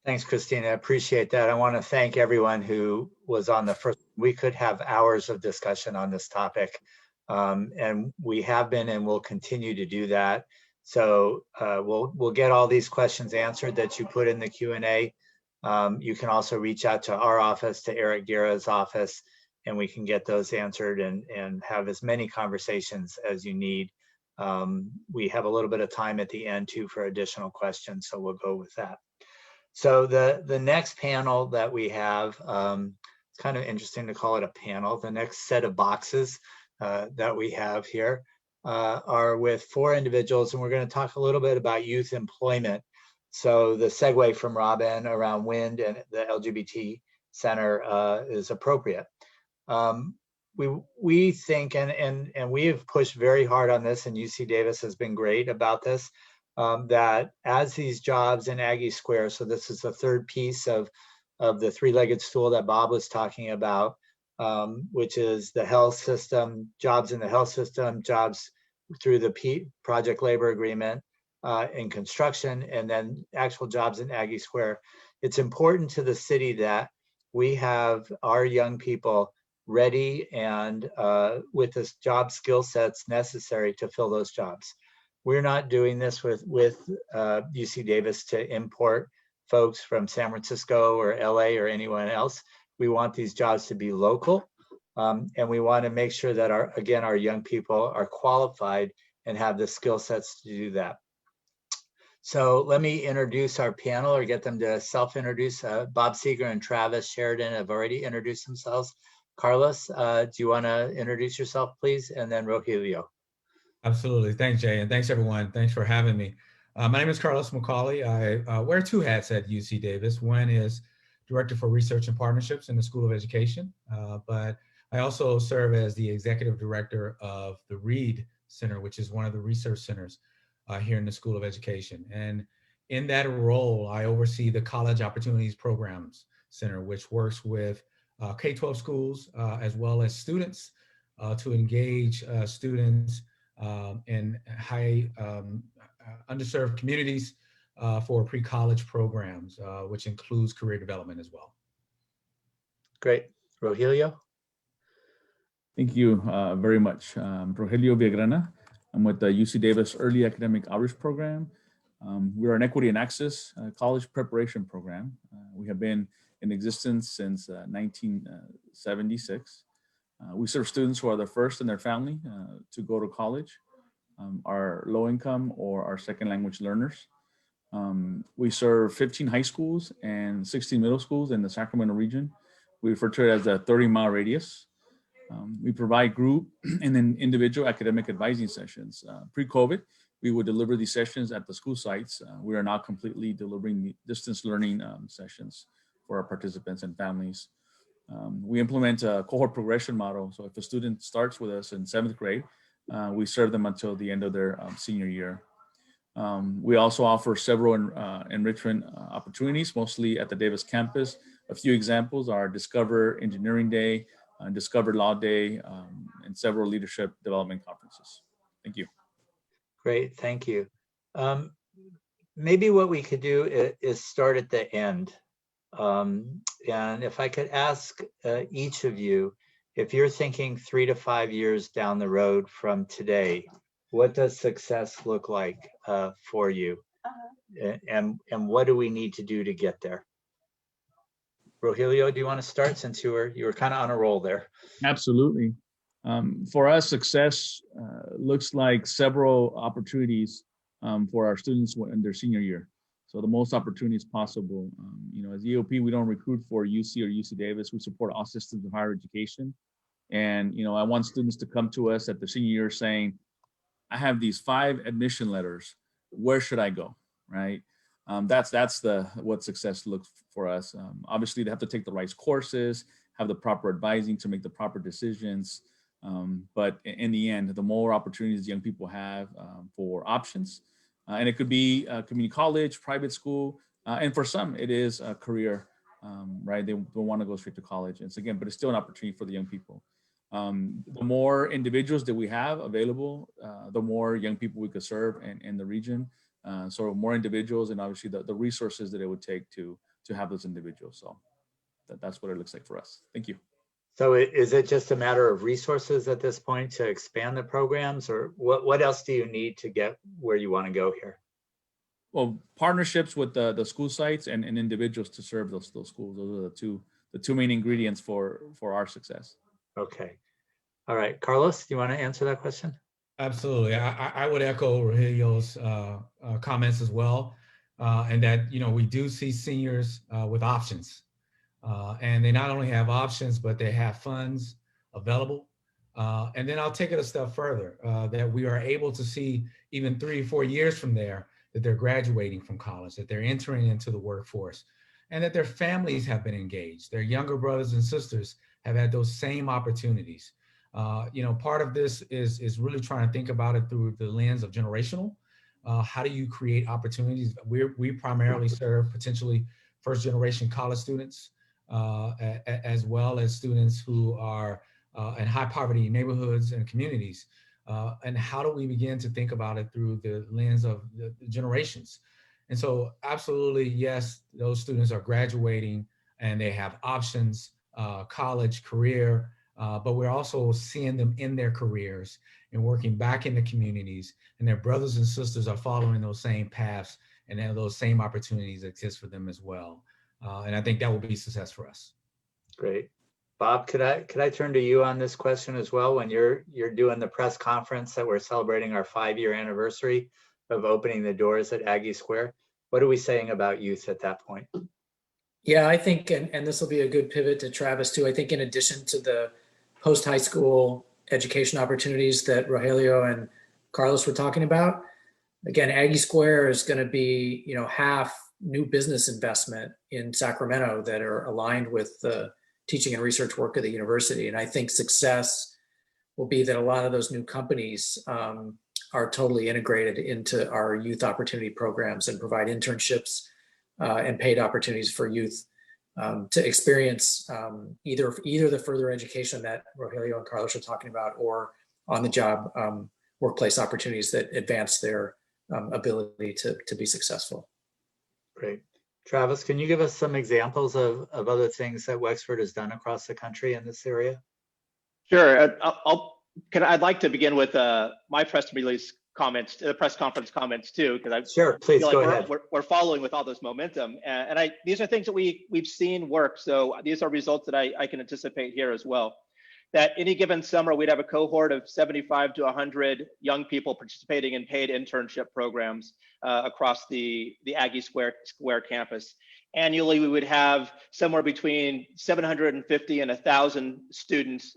Thanks, Christina. I appreciate that. I want to thank everyone who was on the first. We could have hours of discussion on this topic. And we have been and will continue to do that. So we'll get all these questions answered that you put in the Q&A. You can also reach out to our office, to Eric Guerra's office, and we can get those answered and have as many conversations as you need. We have a little bit of time at the end too for additional questions, so we'll go with that. So the next panel that we have, it's kind of interesting to call it a panel. The next set of boxes that we have here are with 4 individuals, and we're going to talk a little bit about youth employment. So the segue from Robin around WIND and the LGBT Center is appropriate. We think, and we have pushed very hard on this, and UC Davis has been great about this, that as these jobs in Aggie Square, so this is the third piece of the 3-legged stool that Bob was talking about, which is the health system, jobs in the health system, jobs through the project labor agreement in construction, and then actual jobs in Aggie Square. It's important to the city that we have our young people ready and with the job skill sets necessary to fill those jobs. We're not doing this with UC Davis to import folks from San Francisco or LA or anyone else. We want these jobs to be local, and we want to make sure that our young people are qualified and have the skill sets to do that. So let me introduce our panel, or get them to self-introduce. Bob Seeger and Travis Sheridan have already introduced themselves. Carlos, do you want to introduce yourself, please? And then Rogelio. Absolutely. Thanks, Jay. And thanks, everyone. Thanks for having me. My name is Carlos McCauley. I wear 2 hats at UC Davis. One is Director for Research and Partnerships in the School of Education, but I also serve as the Executive Director of the Reed Center, which is one of the research centers here in the School of Education. And in that role, I oversee the College Opportunities Programs Center, which works with K-12 schools as well as students to engage students in high underserved communities for pre-college programs, which includes career development as well. Great. Rogelio? Thank you very much. Rogelio Villagrana. I'm with the UC Davis Early Academic Outreach Program. We're an equity and access college preparation program. We have been in existence since 1976. We serve students who are the first in their family to go to college, are low income or are second language learners. We serve 15 high schools and 16 middle schools in the Sacramento region. We refer to it as a 30-mile radius. We provide group and then individual academic advising sessions. Pre-COVID, we would deliver these sessions at the school sites. We are now completely delivering the distance learning sessions for our participants and families. We implement a cohort progression model. So if a student starts with us in 7th grade, we serve them until the end of their senior year. We also offer several enrichment opportunities, mostly at the Davis campus. A few examples are Discover Engineering Day, Discover Law Day, and several leadership development conferences. Thank you. Great, thank you. Maybe what we could do is start at the end. And if I could ask each of you, if you're thinking 3 to 5 years down the road from today, what does success look like for you? And what do we need to do to get there? Rogelio, do you want to start, since you were kind of on a roll there? Absolutely. For us, success looks like several opportunities for our students in their senior year. So the most opportunities possible. As EOP, we don't recruit for UC or UC Davis. We support all systems of higher education. And, I want students to come to us at the senior year saying, I have these 5 admission letters. Where should I go, right? That's what success looks for us. Obviously, they have to take the right courses, have the proper advising to make the proper decisions. But in the end, the more opportunities young people have for options, and it could be community college, private school, and for some, it is a career, right? They don't want to go straight to college. And again, but it's still an opportunity for the young people. The more individuals that we have available, the more young people we could serve in the region. So more individuals, and obviously the resources that it would take to have those individuals. So that's what it looks like for us. Thank you. So is it just a matter of resources at this point to expand the programs, or what else do you need to get where you want to go here? Well, partnerships with the school sites and individuals to serve those schools. Those are the two main ingredients for our success. Okay. All right, Carlos, do you want to answer that question? Absolutely. I would echo Rogelio's comments as well, and that we do see seniors with options. And they not only have options, but they have funds available. And then I'll take it a step further, that we are able to see even 3 or 4 years from there that they're graduating from college, that they're entering into the workforce, and that their families have been engaged. Their younger brothers and sisters have had those same opportunities. Part of this is really trying to think about it through the lens of generational. How do you create opportunities? We primarily serve potentially first generation college students, as well as students who are in high poverty neighborhoods and communities. And how do we begin to think about it through the lens of the generations? And so absolutely, yes, those students are graduating and they have options, college, career, but we're also seeing them in their careers and working back in the communities, and their brothers and sisters are following those same paths, and then those same opportunities exist for them as well. And I think that will be success for us. Great. Bob, could I turn to you on this question as well? When you're doing the press conference that we're celebrating our 5-year anniversary of opening the doors at Aggie Square, what are we saying about youth at that point? Yeah, I think, and this will be a good pivot to Travis too. I think in addition to the post-high school education opportunities that Rogelio and Carlos were talking about, again, Aggie Square is going to be, half new business investment in Sacramento that are aligned with the teaching and research work of the university. And I think success will be that a lot of those new companies are totally integrated into our youth opportunity programs and provide internships and paid opportunities for youth to experience either the further education that Rogelio and Carlos are talking about, or on the job workplace opportunities that advance their ability to be successful. Great. Travis, can you give us some examples of other things that Wexford has done across the country in this area? Sure. I'd like to begin with my press release comments, the press conference comments too, because Sure, please feel go like ahead. we're following with all this momentum, and these are things that we've seen work. So these are results that I can anticipate here as well. That any given summer we'd have a cohort of 75 to 100 young people participating in paid internship programs across the Aggie Square campus. Annually, we would have somewhere between 750 and 1,000 students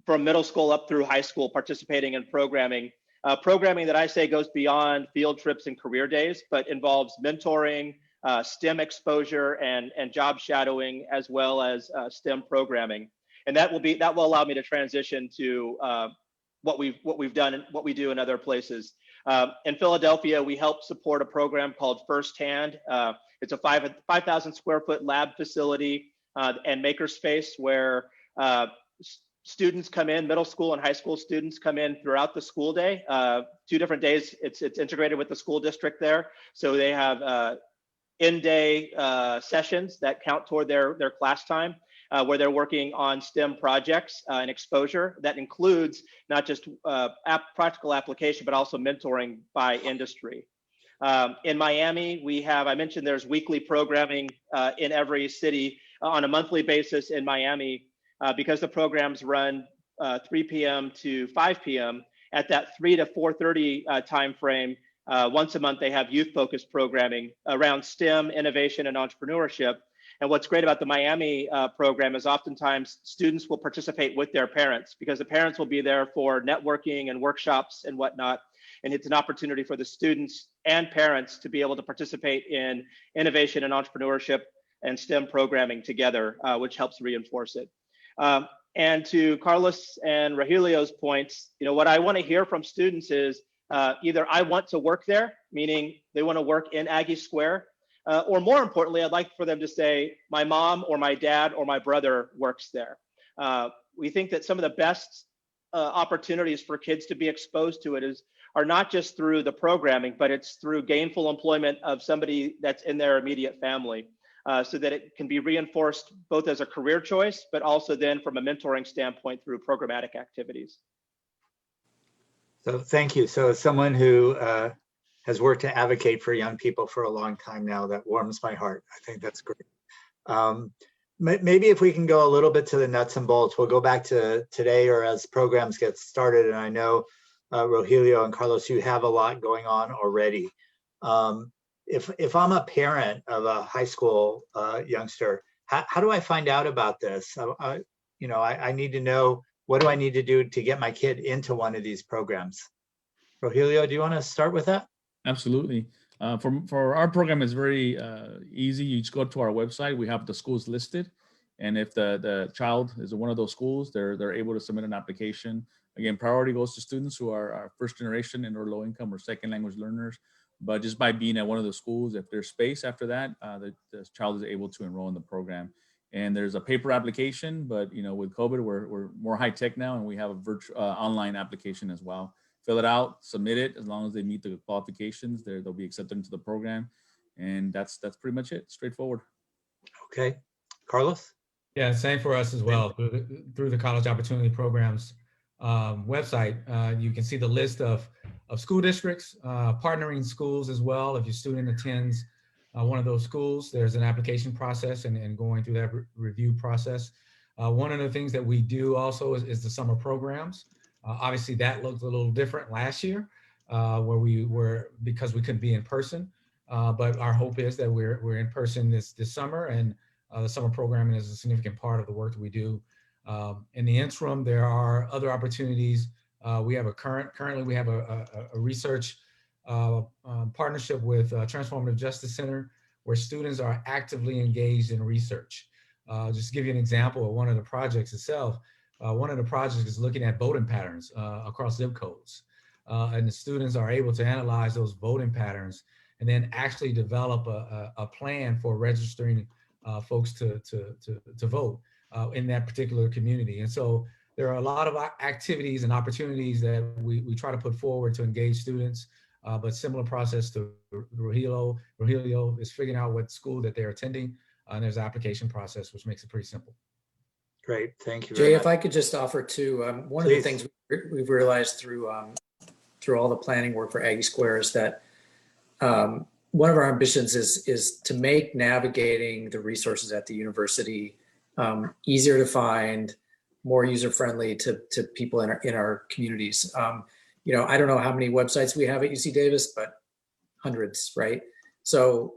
from middle school up through high school participating in programming. Programming that I say goes beyond field trips and career days, but involves mentoring, STEM exposure, and job shadowing, as well as STEM programming. And that will allow me to transition to what we've done and what we do in other places. In Philadelphia, we help support a program called Firsthand. It's a 5,000 square foot lab facility and makerspace where students come in, middle school and high school students come in throughout the school day. 2 different days, it's integrated with the school district there. So they have in-day sessions that count toward their class time, where they're working on STEM projects and exposure that includes not just practical application, but also mentoring by industry. In Miami, I mentioned there's weekly programming in every city on a monthly basis in Miami. Because the programs run 3 p.m. to 5 p.m. At that 3 to 4:30 time frame, once a month they have youth-focused programming around STEM, innovation, and entrepreneurship. And what's great about the Miami program is oftentimes students will participate with their parents, because the parents will be there for networking and workshops and whatnot. And it's an opportunity for the students and parents to be able to participate in innovation and entrepreneurship and STEM programming together, which helps reinforce it. And to Carlos and Rogelio's points, what I want to hear from students is either I want to work there, meaning they want to work in Aggie Square, or more importantly, I'd like for them to say, my mom or my dad or my brother works there. We think that some of the best opportunities for kids to be exposed to it are not just through the programming, but it's through gainful employment of somebody that's in their immediate family. So that it can be reinforced both as a career choice, but also then from a mentoring standpoint through programmatic activities. So thank you. So as someone who has worked to advocate for young people for a long time now, that warms my heart. I think that's great. Maybe if we can go a little bit to the nuts and bolts, we'll go back to today or as programs get started. And I know Rogelio and Carlos, you have a lot going on already. If I'm a parent of a high school youngster how do I find out about this? You know, I need to know, what do I need to do to get my kid into one of these programs? Rogelio, do you want to start with that? Absolutely. For our program, it's very easy. You just go to our website. We have the schools listed, and if the child is in one of those schools, they're able to submit an application. Again, priority goes to students who are first generation and or low income or second language learners. But just by being at one of the schools, if there's space after that, the child is able to enroll in the program. And there's a paper application, but you know, with COVID, we're more high tech now, and we have a virtual online application as well. Fill it out, submit it. As long as they meet the qualifications, they'll be accepted into the program, and that's pretty much it. Straightforward. Okay, Carlos. Yeah, same for us as well. Through the College Opportunity Programs website, you can see the list of school districts, partnering schools as well. If your student attends one of those schools, there's an application process and going through that review process. One of the things that we do also is the summer programs. Obviously, that looked a little different last year, because we couldn't be in person. But our hope is that we're in person this summer, and the summer programming is a significant part of the work that we do. In the interim, there are other opportunities. We have currently we have a research partnership with Transformative Justice Center, where students are actively engaged in research. Just to give you an example of one of the projects itself. One of the projects is looking at voting patterns across zip codes. And the students are able to analyze those voting patterns and then actually develop a plan for registering folks to vote in that particular community. And so there are a lot of activities and opportunities that we try to put forward to engage students, but similar process to Rogelio is figuring out what school that they're attending, and there's an application process, which makes it pretty simple. Great, thank you. Jay, if I could just offer too, one of the things we've realized through all the planning work for Aggie Square is that one of our ambitions is to make navigating the resources at the university easier to find, more user-friendly to people in our communities. You know, I don't know how many websites we have at UC Davis, but hundreds, right? So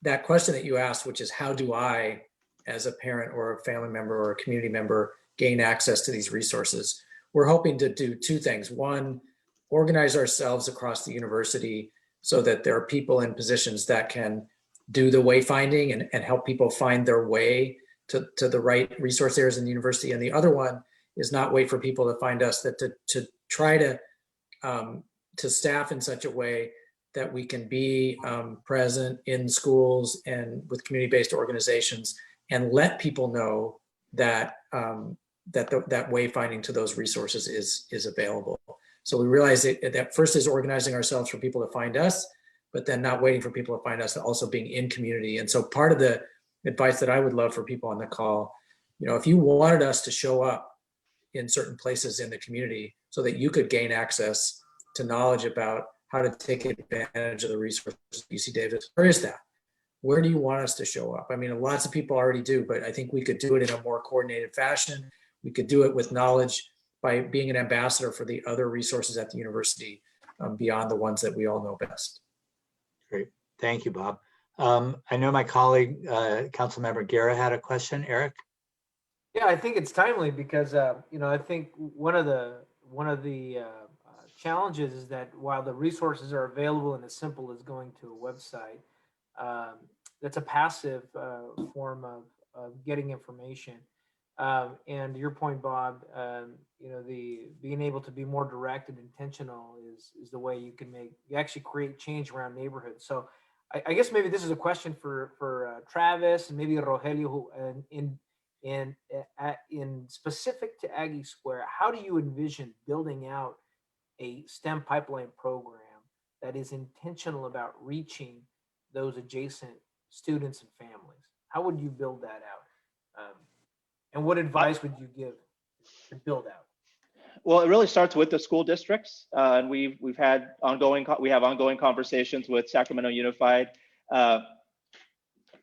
that question that you asked, which is how do I, as a parent or a family member or a community member, gain access to these resources? We're hoping to do two things. One, organize ourselves across the university so that there are people in positions that can do the wayfinding and help people find their way to the right resource areas in the university. And the other one is not wait for people to find us, that to try to staff in such a way that we can be present in schools and with community-based organizations and let people know that that wayfinding to those resources is available. So we realize that first is organizing ourselves for people to find us, but then not waiting for people to find us, and also being in community. And so part of the advice that I would love for people on the call, you know, if you wanted us to show up in certain places in the community so that you could gain access to knowledge about how to take advantage of the resources at UC Davis, where is that? Where do you want us to show up? I mean, lots of people already do, but I think we could do it in a more coordinated fashion. We could do it with knowledge by being an ambassador for the other resources at the university beyond the ones that we all know best. Great, thank you, Bob. I know my colleague, Councilmember Guerra had a question. Eric? Yeah, I think it's timely because you know, I think one of the challenges is that while the resources are available and as simple as going to a website, that's a passive form of getting information. And to your point, Bob, you know, the being able to be more direct and intentional is the way you actually create change around neighborhoods. So I guess maybe this is a question for Travis and maybe Rogelio, who in specific to Aggie Square, how do you envision building out a STEM pipeline program that is intentional about reaching those adjacent students and families? How would you build that out? And what advice would you give to build out? Well, it really starts with the school districts, and we have ongoing conversations with Sacramento Unified.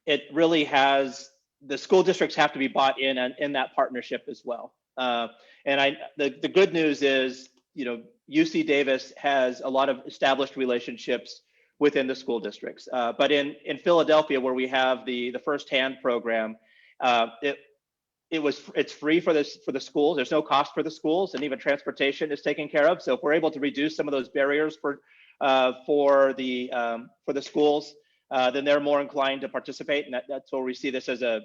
It really has, the school districts have to be bought in that partnership as well. And the good news is, you know, UC Davis has a lot of established relationships within the school districts. But in Philadelphia, where we have the First Hand program, it's free for the schools. There's no cost for the schools, and even transportation is taken care of. So if we're able to reduce some of those barriers for the schools, then they're more inclined to participate, and that's where we see this as a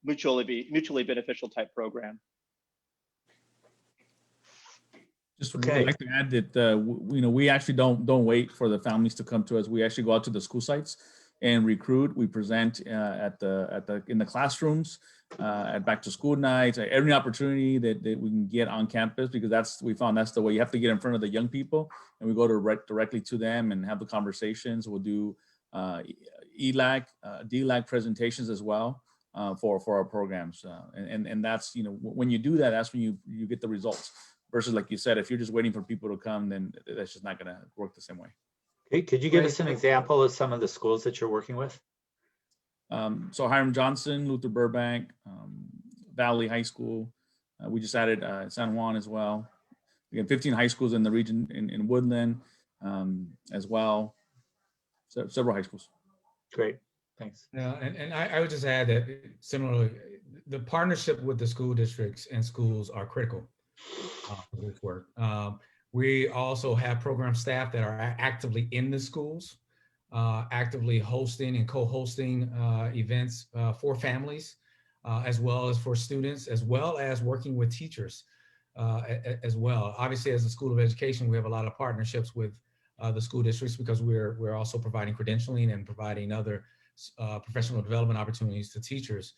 mutually beneficial type program. Just would like to add that we actually don't wait for the families to come to us. We actually go out to the school sites and recruit. We present in the classrooms, at back to school nights, at every opportunity that we can get on campus, because we found that's the way you have to get in front of the young people, and we go directly to them and have the conversations. We'll do ELAC, DLAC presentations as well for our programs, and that's when you do that, that's when you get the results. Versus, like you said, if you're just waiting for people to come, then that's just not going to work the same way. Okay, could you give us an example of some of the schools that you're working with? So Hiram Johnson, Luther Burbank, Valley High School. We just added San Juan as well. We have 15 high schools in the region in Woodland as well. So several high schools. Great, thanks. Yeah, and I would just add that similarly, the partnership with the school districts and schools are critical for this work. We also have program staff that are actively in the schools, actively hosting and co-hosting events for families, as well as for students, as well as working with teachers as well. Obviously, as a School of Education, we have a lot of partnerships with the school districts, because we're also providing credentialing and providing other professional development opportunities to teachers.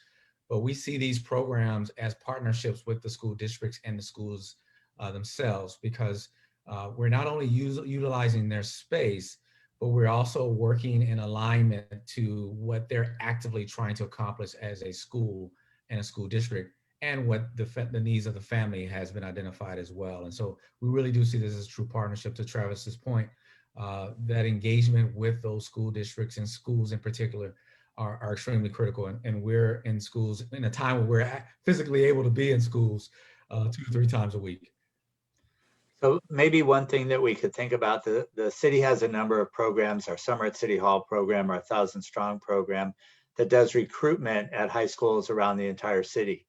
But we see these programs as partnerships with the school districts and the schools themselves, because we're not only utilizing their space, but we're also working in alignment to what they're actively trying to accomplish as a school and a school district, and what the needs of the family has been identified as well. And so we really do see this as a true partnership. To Travis's point, that engagement with those school districts and schools in particular are extremely critical. And we're in schools in a time where we're physically able to be in schools 2 to 3 times a week. So maybe one thing that we could think about, the city has a number of programs, our Summer at City Hall program, our 1,000 Strong program, that does recruitment at high schools around the entire city.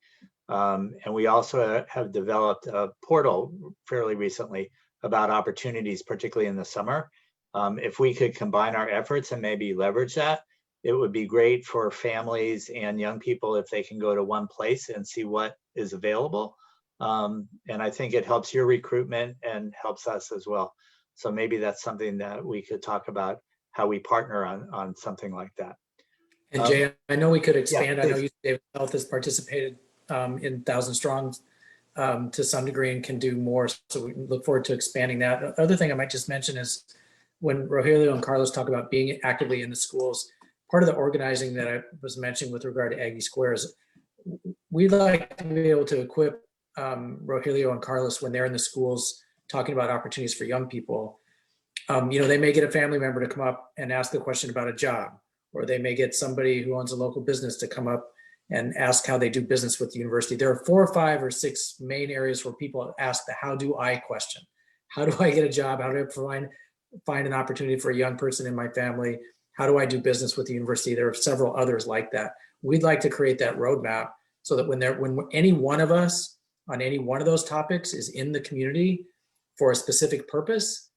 And we also have developed a portal fairly recently about opportunities, particularly in the summer. If we could combine our efforts and maybe leverage that, it would be great for families and young people if they can go to one place and see what is available. And I think it helps your recruitment and helps us as well. So maybe that's something that we could talk about, how we partner on something like that. And Jay, I know we could expand. Yeah, I know UC Davis Health has participated in 1,000 Strong to some degree and can do more. So we look forward to expanding that. The other thing I might just mention is when Rogelio and Carlos talk about being actively in the schools, part of the organizing that I was mentioning with regard to Aggie Squares, we'd like to be able to equip Rogelio and Carlos when they're in the schools talking about opportunities for young people. They may get a family member to come up and ask a question about a job, or they may get somebody who owns a local business to come up and ask how they do business with the university. There are 4 or 5 or 6 main areas where people ask the how do I question. How do I get a job? How do I find an opportunity for a young person in my family? How do I do business with the university? There are several others like that. We'd like to create that roadmap so that when any one of us on any one of those topics is in the community for a specific purpose,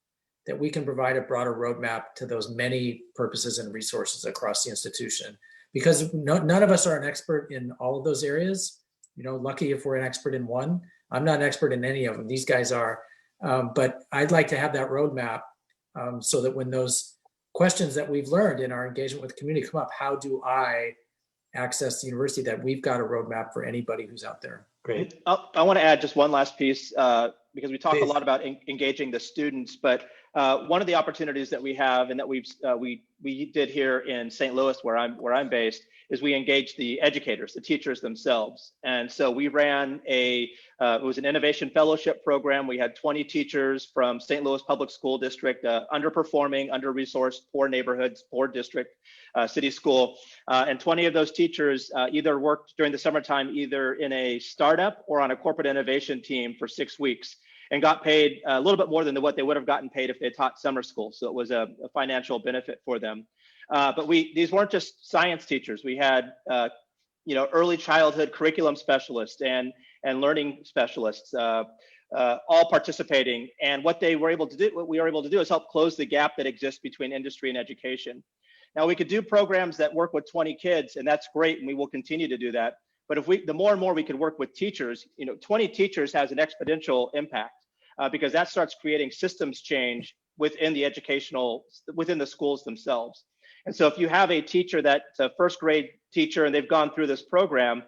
that we can provide a broader roadmap to those many purposes and resources across the institution. Because none of us are an expert in all of those areas. Lucky if we're an expert in one. I'm not an expert in any of them. These guys are. But I'd like to have that roadmap so that when those questions that we've learned in our engagement with the community come up, how do I access the university, that we've got a roadmap for anybody who's out there. Great. I want to add just one last piece because we talk a lot about engaging the students, but one of the opportunities that we have and that we did here in St. Louis, where I'm based, is we engaged the educators, the teachers themselves. And so we ran it was an innovation fellowship program. We had 20 teachers from St. Louis Public School District, underperforming, under-resourced, poor neighborhoods, poor district, city school. And 20 of those teachers either worked during the summertime, either in a startup or on a corporate innovation team for 6 weeks. and got paid a little bit more than what they would have gotten paid if they taught summer school. So it was a financial benefit for them. But these weren't just science teachers. We had early childhood curriculum specialists and learning specialists all participating. And what we were able to do is help close the gap that exists between industry and education. Now we could do programs that work with 20 kids, and that's great, and we will continue to do that. But the more and more we can work with teachers, 20 teachers has an exponential impact because that starts creating systems change within the schools themselves. And so if you have a teacher that's a first grade teacher and they've gone through this program,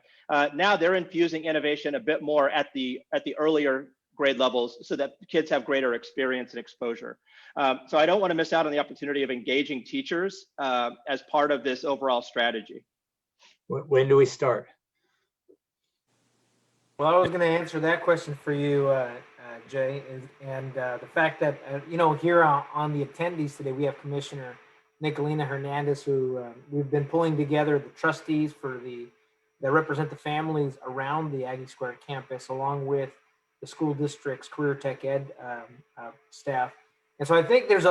now they're infusing innovation a bit more at the earlier grade levels so that kids have greater experience and exposure. So I don't want to miss out on the opportunity of engaging teachers as part of this overall strategy. When do we start? Well, I was going to answer that question for you, Jay, and the fact that, here on the attendees today, we have Commissioner Nicolina Hernandez, who we've been pulling together the trustees that represent the families around the Aggie Square campus, along with the school district's career tech ed staff. And so I think there's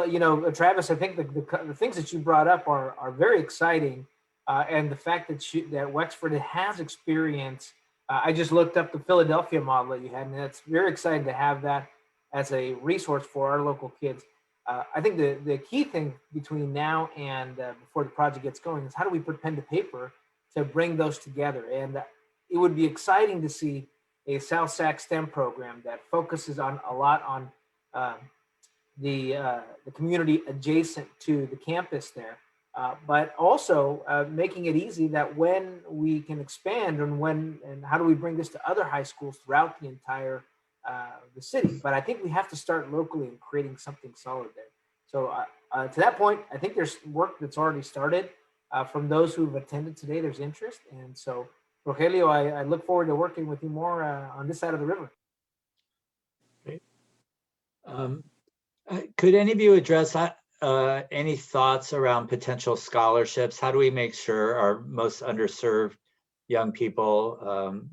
Travis, I think the things that you brought up are very exciting. And the fact that Wexford has experience, I just looked up the Philadelphia model that you had, and it's very exciting to have that as a resource for our local kids. I think the key thing between now and before the project gets going is how do we put pen to paper to bring those together? And it would be exciting to see a South Sac STEM program that focuses a lot on the community adjacent to the campus there, but also making it easy that when we can expand and how do we bring this to other high schools throughout the entire the city. But I think we have to start locally and creating something solid there. So to that point, I think there's work that's already started from those who've attended today. There's interest. And so, Rogelio, I look forward to working with you more on this side of the river. Great. Could any of you address any thoughts around potential scholarships? How do we make sure our most underserved young people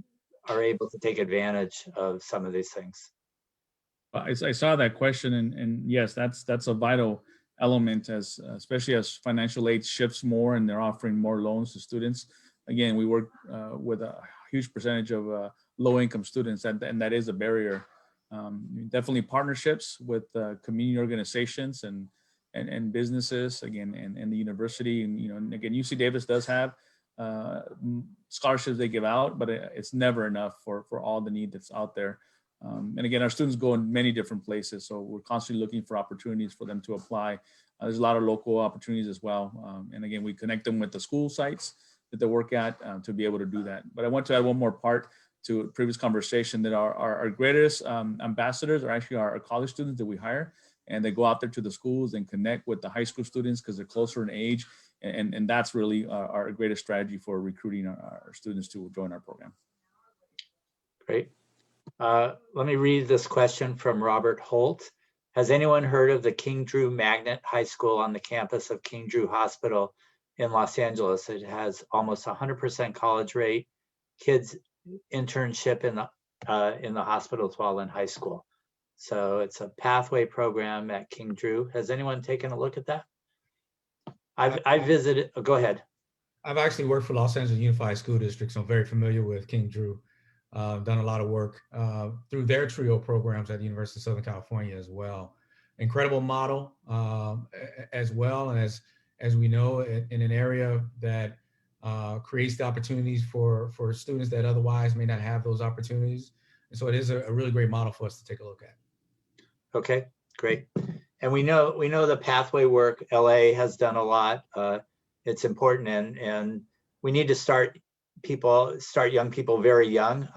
are able to take advantage of some of these things? I saw that question, and yes, that's a vital element, especially as financial aid shifts more and they're offering more loans to students. Again, we work with a huge percentage of low-income students, and that is a barrier. Definitely partnerships with community organizations and businesses, again, and the university, and again, UC Davis does have scholarships they give out, but it's never enough for all the need that's out there. And again, our students go in many different places, so we're constantly looking for opportunities for them to apply. There's a lot of local opportunities as well. And again, we connect them with the school sites that they work at to be able to do that. But I want to add one more part to a previous conversation, that our greatest ambassadors are actually our college students that we hire, and they go out there to the schools and connect with the high school students because they're closer in age. And that's really our greatest strategy for recruiting our students to join our program. Great. Let me read this question from Robert Holt. Has anyone heard of the King Drew Magnet High School on the campus of King Drew Hospital in Los Angeles? It has almost 100% college rate, kids internship in the hospitals while in high school. So it's a pathway program at King Drew. Has anyone taken a look at that? I visited. Oh, go ahead. I've actually worked for Los Angeles Unified School District, so I'm very familiar with King Drew. Done a lot of work through their TRIO programs at the University of Southern California as well. Incredible model as well, and as we know, in an area that creates the opportunities for students that otherwise may not have those opportunities. And so it is a really great model for us to take a look at. Okay, great. And we know the pathway work, LA has done a lot. It's important, and we need to start young people very young.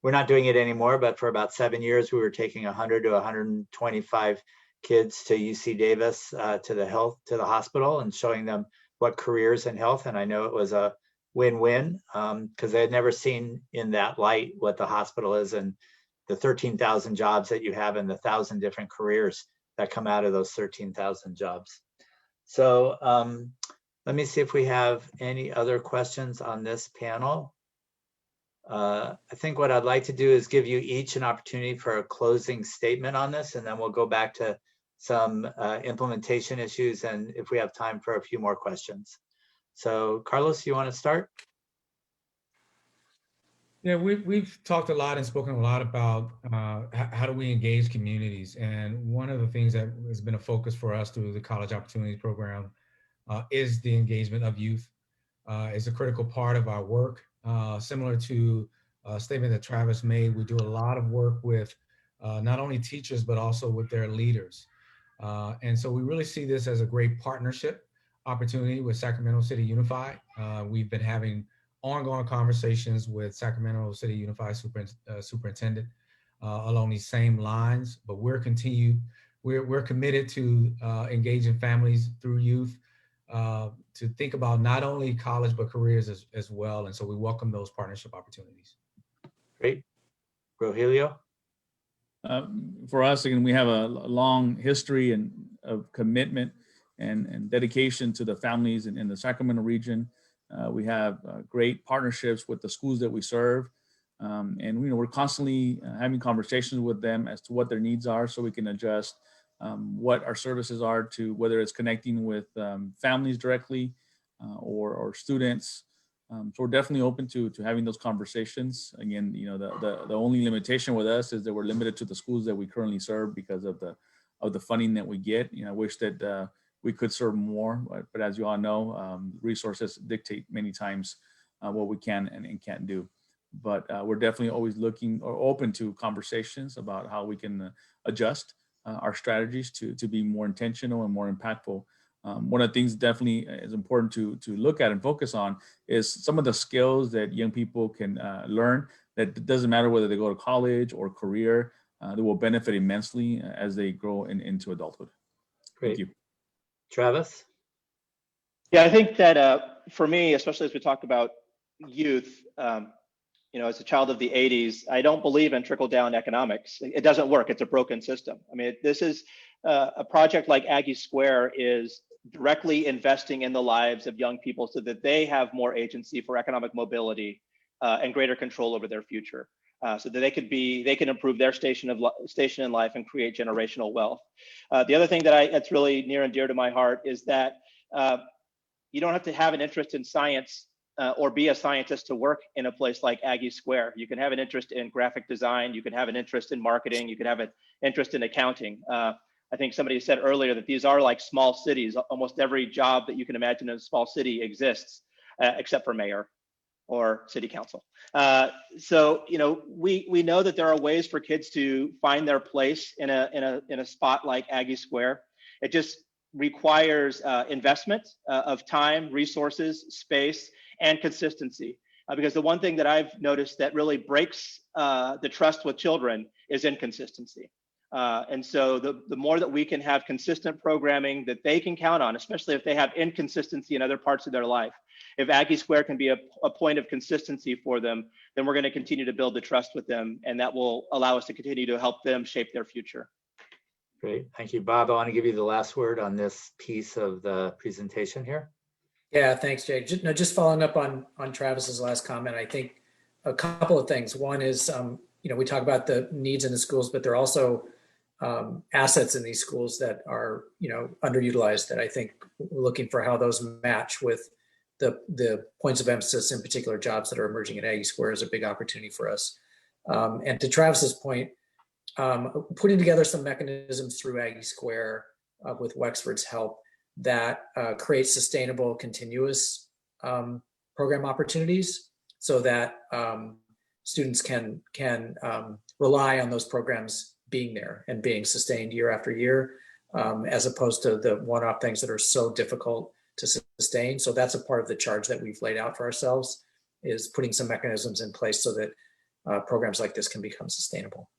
We're not doing it anymore, but for about 7 years, we were taking 100 to 125 kids to UC Davis to the hospital and showing them what careers in health. And I know it was a win-win because they had never seen in that light what the hospital is and the 13,000 jobs that you have and the 1,000 different careers that come out of those 13,000 jobs. So let me see if we have any other questions on this panel. I think what I'd like to do is give you each an opportunity for a closing statement on this, and then we'll go back to some implementation issues and if we have time for a few more questions. So Carlos, you want to start? Yeah, we've talked a lot and spoken a lot about how do we engage communities. And one of the things that has been a focus for us through the College Opportunities Program is the engagement of youth. It's a critical part of our work. Similar to a statement that Travis made, we do a lot of work with not only teachers, but also with their leaders. And so we really see this as a great partnership opportunity with Sacramento City Unified. We've been having ongoing conversations with Sacramento City Unified Superintendent along these same lines, but we're committed to engaging families through youth to think about not only college, but careers as well. And so we welcome those partnership opportunities. Great. Rogelio? For us, again, we have a long history of commitment and dedication to the families in the Sacramento region. We have great partnerships with the schools that we serve. And we're constantly having conversations with them as to what their needs are so we can adjust what our services are to whether it's connecting with families directly or students. So we're definitely open to having those conversations. Again, the only limitation with us is that we're limited to the schools that we currently serve because of the funding that we get. I wish that we could serve more, but as you all know, resources dictate many times what we can and can't do. But we're definitely always looking or open to conversations about how we can adjust our strategies to be more intentional and more impactful. One of the things definitely is important to look at and focus on is some of the skills that young people can learn that it doesn't matter whether they go to college or career, they will benefit immensely as they grow into adulthood. Great. Thank you. Travis? Yeah, I think that for me, especially as we talk about youth, as a child of the 80s, I don't believe in trickle-down economics. It doesn't work. It's a broken system. I mean, this is a project like Aggie Square is directly investing in the lives of young people so that they have more agency for economic mobility and greater control over their future, so that they can improve their station in life and create generational wealth. The other thing that's really near and dear to my heart is that you don't have to have an interest in science or be a scientist to work in a place like Aggie Square. You can have an interest in graphic design. You can have an interest in marketing. You can have an interest in accounting. I think somebody said earlier that these are like small cities. Almost every job that you can imagine in a small city exists, except for mayor or city council. So we know that there are ways for kids to find their place in a spot like Aggie Square. It just requires investment of time, resources, space, and consistency. Because the one thing that I've noticed that really breaks the trust with children is inconsistency. And so the more that we can have consistent programming that they can count on, especially if they have inconsistency in other parts of their life, if Aggie Square can be a point of consistency for them, then we're going to continue to build the trust with them, and that will allow us to continue to help them shape their future. Great, thank you. Bob, I want to give you the last word on this piece of the presentation here. Yeah, thanks, Jay. Just following up on Travis's last comment, I think a couple of things. One is, we talk about the needs in the schools, but there are also assets in these schools that are, underutilized, that I think we're looking for how those match with the points of emphasis, in particular jobs that are emerging at Aggie Square, is a big opportunity for us. And to Travis's point, putting together some mechanisms through Aggie Square with Wexford's help that create sustainable, continuous program opportunities so that students can rely on those programs being there and being sustained year after year, as opposed to the one-off things that are so difficult to sustain. So that's a part of the charge that we've laid out for ourselves, is putting some mechanisms in place so that programs like this can become sustainable.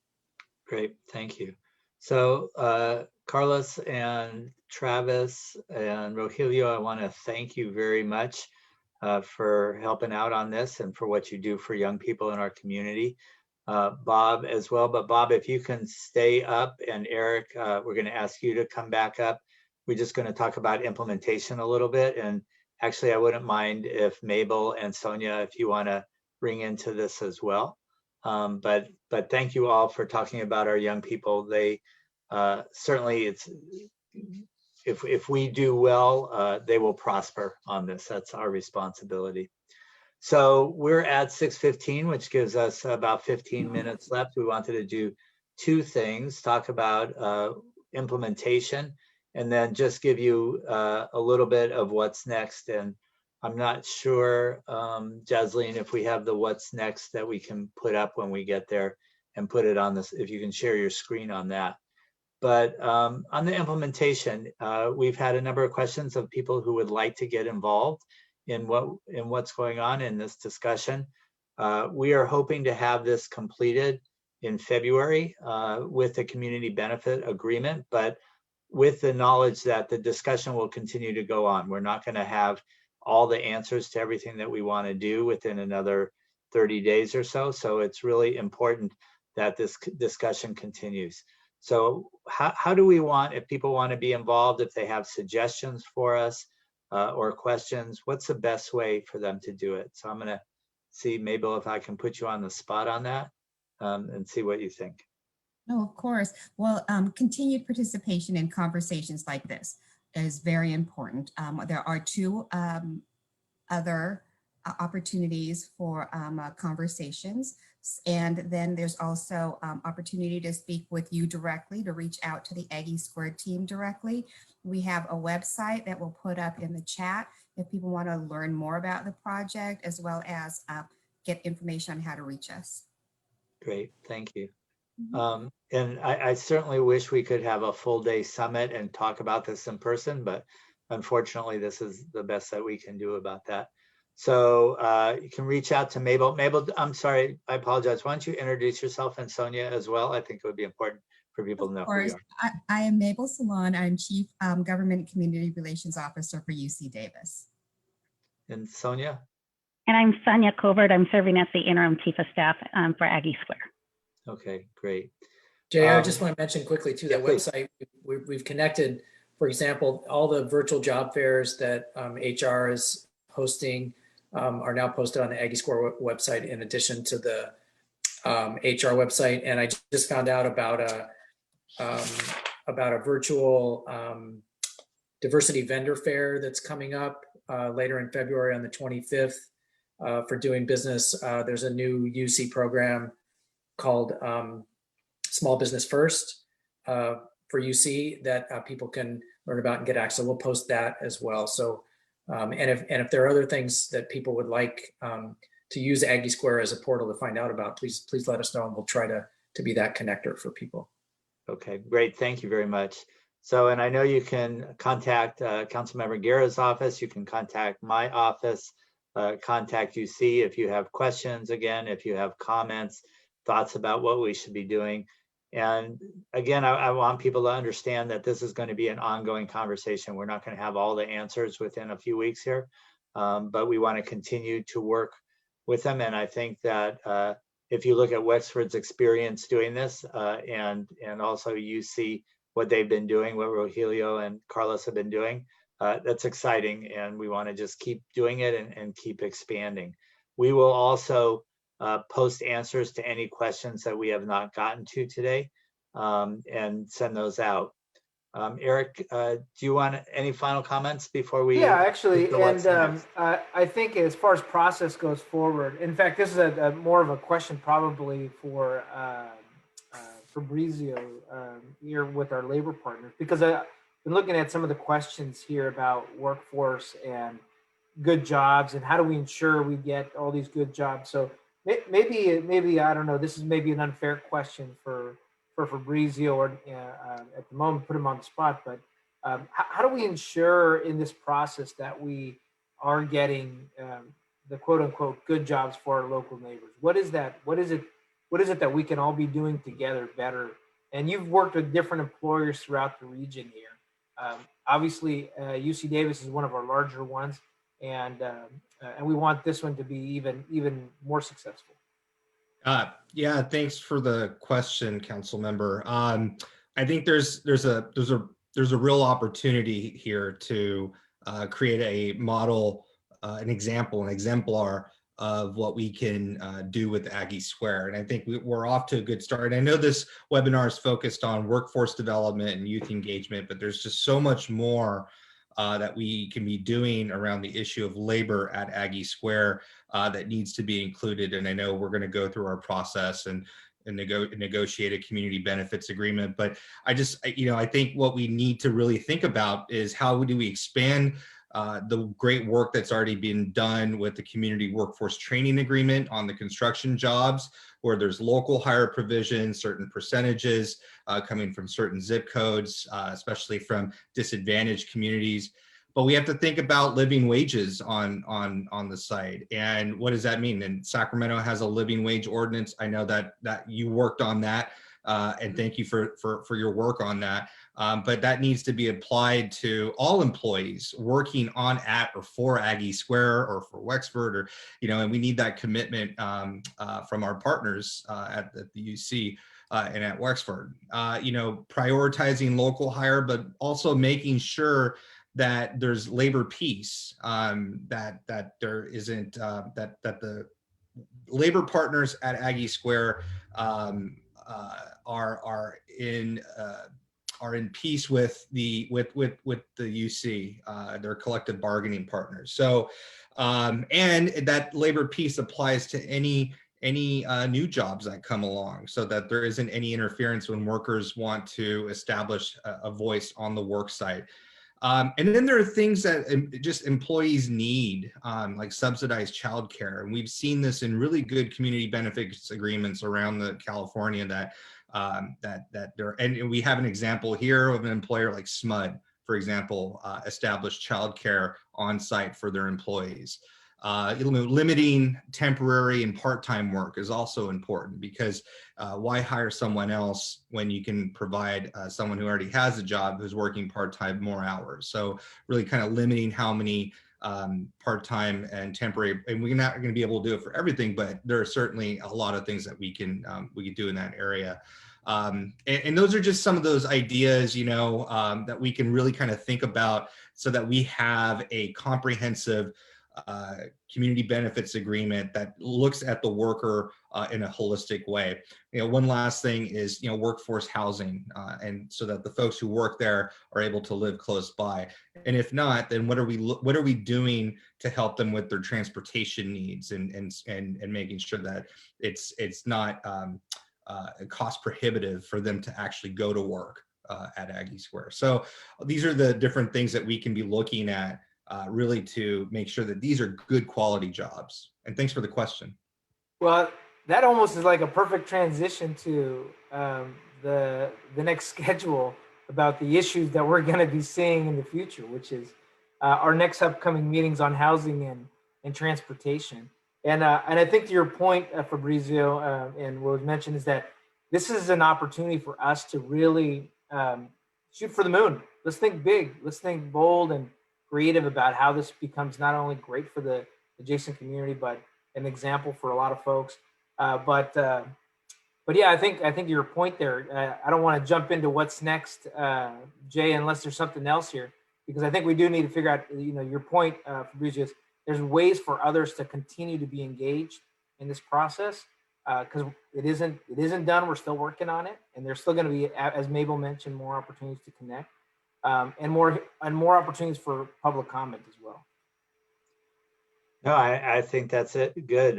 Great, thank you. So Carlos and Travis and Rogelio, I want to thank you very much for helping out on this and for what you do for young people in our community. Bob as well, but Bob, if you can stay up, and Eric, we're going to ask you to come back up. We're just going to talk about implementation a little bit, and actually I wouldn't mind if Mabel and Sonia, if you want to bring into this as well. But thank you all for talking about our young people. They certainly, it's if we do well, they will prosper on this. That's our responsibility. So we're at 6:15, which gives us about 15 minutes left. We wanted to do two things: talk about implementation, and then just give you a little bit of what's next. And I'm not sure, Jasleen, if we have the what's next that we can put up when we get there and put it on this, if you can share your screen on that. But on the implementation, we've had a number of questions of people who would like to get involved in what's going on in this discussion. We are hoping to have this completed in February with the community benefit agreement, but with the knowledge that the discussion will continue to go on. We're not going to have all the answers to everything that we want to do within another 30 days or so. So it's really important that this discussion continues. So how do we want, if people want to be involved, if they have suggestions for us or questions, what's the best way for them to do it? So I'm going to see, Mabel, if I can put you on the spot on that and see what you think. No, of course. Well, continued participation in conversations like this is very important. There are two other opportunities for conversations. And then there's also opportunity to speak with you directly, to reach out to the Aggie Squared team directly. We have a website that we'll put up in the chat if people want to learn more about the project, as well as get information on how to reach us. Great, thank you. And I certainly wish we could have a full day summit and talk about this in person, but unfortunately, this is the best that we can do about that. So you can reach out to Mabel. Mabel, I'm sorry, I apologize. Why don't you introduce yourself and Sonia as well? I think it would be important for people to know who you are. I am Mabel Salon. I'm Chief Government and Community Relations Officer for UC Davis. And Sonia? And I'm Sonia Covert. I'm serving as the Interim Chief of Staff for Aggie Square. Okay, great. Jay, I just want to mention quickly too, that please. website, we've connected, for example, all the virtual job fairs that HR is hosting are now posted on the Aggie Square website in addition to the HR website. And I just found out about a virtual diversity vendor fair that's coming up later in February on the 25th for doing business. There's a new UC program called Small Business First for UC that people can learn about and get access. We'll post that as well. So, and if there are other things that people would like to use Aggie Square as a portal to find out about, please let us know, and we'll try to be that connector for people. Okay, great. Thank you very much. So, and I know you can contact Councilmember Guerra's office. You can contact my office, contact UC if you have questions. Again, if you have comments, thoughts about what we should be doing. And again, I want people to understand that this is going to be an ongoing conversation. We're not going to have all the answers within a few weeks here, but we want to continue to work with them. And I think that if you look at Wexford's experience doing this and also you see what they've been doing, what Rogelio and Carlos have been doing, that's exciting. And we want to just keep doing it and keep expanding. We will also post answers to any questions that we have not gotten to today and send those out. Eric, do you want any final comments before we? Yeah, actually, and I think as far as process goes forward, in fact, this is a more of a question probably for Fabrizio here with our labor partners, because I've been looking at some of the questions here about workforce and good jobs and how do we ensure we get all these good jobs. So maybe I don't know, this is maybe an unfair question for Fabrizio or at the moment put him on the spot, but how do we ensure in this process that we are getting the quote unquote good jobs for our local neighbors? What is that? What is it that we can all be doing together better? And you've worked with different employers throughout the region here. Obviously, UC Davis is one of our larger ones, and we want this one to be even more successful. Yeah, thanks for the question, Council Member. I think there's a real opportunity here to create a model, an example, an exemplar of what we can do with Aggie Square. And I think we're off to a good start. And I know this webinar is focused on workforce development and youth engagement, but there's just so much more that we can be doing around the issue of labor at Aggie Square that needs to be included. And I know we're going to go through our process and negotiate a community benefits agreement. But I think what we need to really think about is how do we expand the great work that's already been done with the community workforce training agreement on the construction jobs, where there's local hire provisions, certain percentages coming from certain zip codes, especially from disadvantaged communities. But we have to think about living wages on the site. And what does that mean? And Sacramento has a living wage ordinance. I know that you worked on that, and thank you for your work on that. But that needs to be applied to all employees working on, at, or for Aggie Square or for Wexford, or, and we need that commitment from our partners at the UC and at Wexford. Prioritizing local hire, but also making sure that there's labor peace, that there isn't, that the labor partners at Aggie Square are in peace with the UC, their collective bargaining partners. So, and that labor peace applies to any new jobs that come along, so that there isn't any interference when workers want to establish a voice on the work site. And then there are things that just employees need, like subsidized childcare. And we've seen this in really good community benefits agreements around California that there, and we have an example here of an employer like SMUD, for example, established childcare on site for their employees. Limiting temporary and part-time work is also important, because why hire someone else when you can provide someone who already has a job who's working part-time more hours? So really kind of limiting how many part-time and temporary, and we're not going to be able to do it for everything, but there are certainly a lot of things that we can do in that area. And those are just some of those ideas, that we can really kind of think about, so that we have a comprehensive community benefits agreement that looks at the worker in a holistic way. One last thing is, workforce housing, and so that the folks who work there are able to live close by. And if not, then what are we doing to help them with their transportation needs, and making sure that it's not cost prohibitive for them to actually go to work at Aggie Square. So these are the different things that we can be looking at, really to make sure that these are good quality jobs. And thanks for the question. Well, that almost is like a perfect transition to the next schedule about the issues that we're going to be seeing in the future, which is our next upcoming meetings on housing and transportation. And I think to your point, Fabrizio, and what was mentioned, is that this is an opportunity for us to really shoot for the moon. Let's think big. Let's think bold and creative about how this becomes not only great for the adjacent community, but an example for a lot of folks. But yeah, I think your point there. I don't want to jump into what's next, Jay, unless there's something else here, because I think we do need to figure out. Your point, Fabrizio, is there's ways for others to continue to be engaged in this process, because it isn't done. We're still working on it, and there's still going to be, as Mabel mentioned, more opportunities to connect. And more opportunities for public comment as well. No, I think that's it. Good.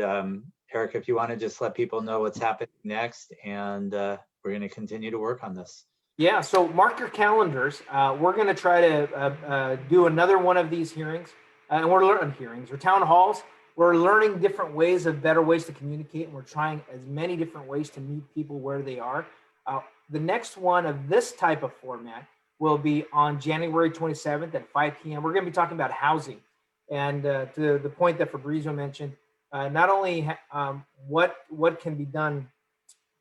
Eric, if you want to just let people know what's happening next, and we're going to continue to work on this. Yeah, so mark your calendars. We're going to try to do another one of these hearings, and we're learning hearings or town halls. We're learning different ways better ways to communicate, and we're trying as many different ways to meet people where they are. The next one of this type of format will be on January 27th at 5 p.m. We're going to be talking about housing. And to the point that Fabrizio mentioned, not only what can be done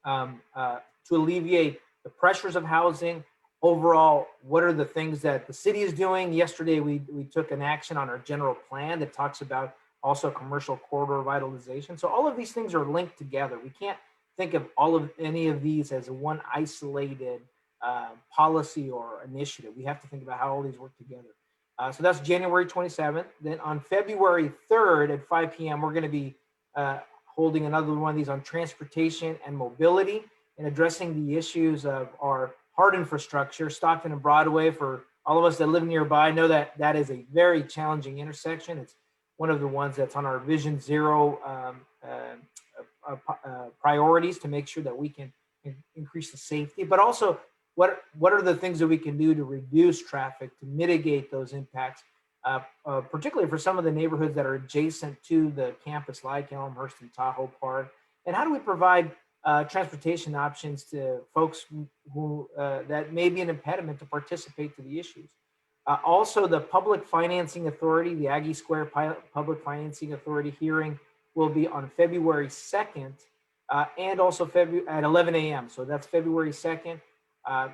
to alleviate the pressures of housing, overall, what are the things that the city is doing? Yesterday, we took an action on our general plan that talks about also commercial corridor revitalization. So all of these things are linked together. We can't think of any of these as one isolated policy or initiative. We have to think about how all these work together. So that's January 27th. Then on February 3rd at 5 p.m., we're going to be holding another one of these on transportation and mobility and addressing the issues of our hard infrastructure. Stockton and Broadway, for all of us that live nearby, know that that is a very challenging intersection. It's one of the ones that's on our Vision Zero priorities to make sure that we can increase the safety, but also what are the things that we can do to reduce traffic, to mitigate those impacts, particularly for some of the neighborhoods that are adjacent to the campus like Elmhurst and Tahoe Park? And how do we provide transportation options to folks who that may be an impediment to participate to the issues? Also, the Public Financing Authority, the Aggie Square Public Financing Authority hearing will be on February 2nd and also at 11 a.m. So that's February 2nd.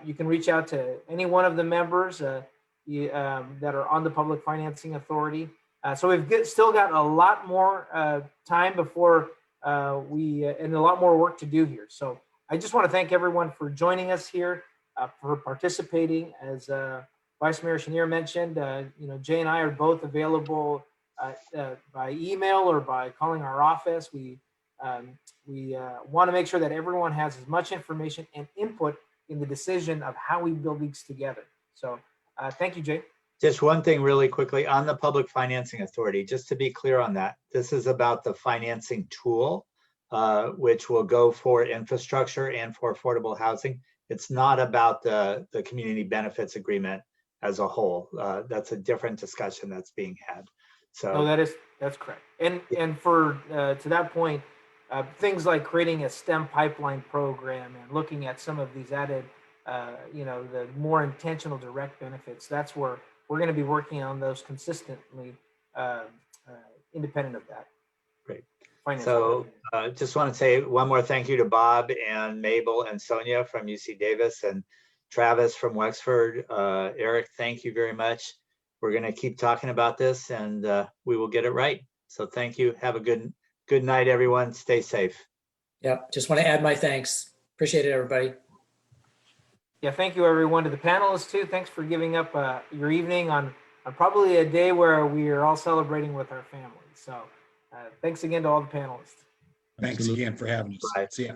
You can reach out to any one of the members that are on the Public Financing Authority. So we've still got a lot more time before and a lot more work to do here. So I just want to thank everyone for joining us here, for participating. As Vice Mayor Chenier mentioned, Jay and I are both available by email or by calling our office. We want to make sure that everyone has as much information and input in the decision of how we build these together. So thank you, Jay. Just one thing really quickly on the Public Financing Authority, just to be clear on that, this is about the financing tool, which will go for infrastructure and for affordable housing. It's not about the community benefits agreement as a whole. That's a different discussion that's being had. So no, that's correct. And for to that point, things like creating a STEM pipeline program and looking at some of these added, the more intentional direct benefits, that's where we're going to be working on those consistently, independent of that. Great. So just want to say one more thank you to Bob and Mabel and Sonia from UC Davis and Travis from Wexford. Eric, thank you very much. We're going to keep talking about this and we will get it right. So thank you. Have a good night, everyone. Stay safe. Yep. Just want to add my thanks. Appreciate it, everybody. Yeah, thank you, everyone. To the panelists, too. Thanks for giving up your evening on probably a day where we are all celebrating with our families. So thanks again to all the panelists. Thanks again for having us. Bye. See ya.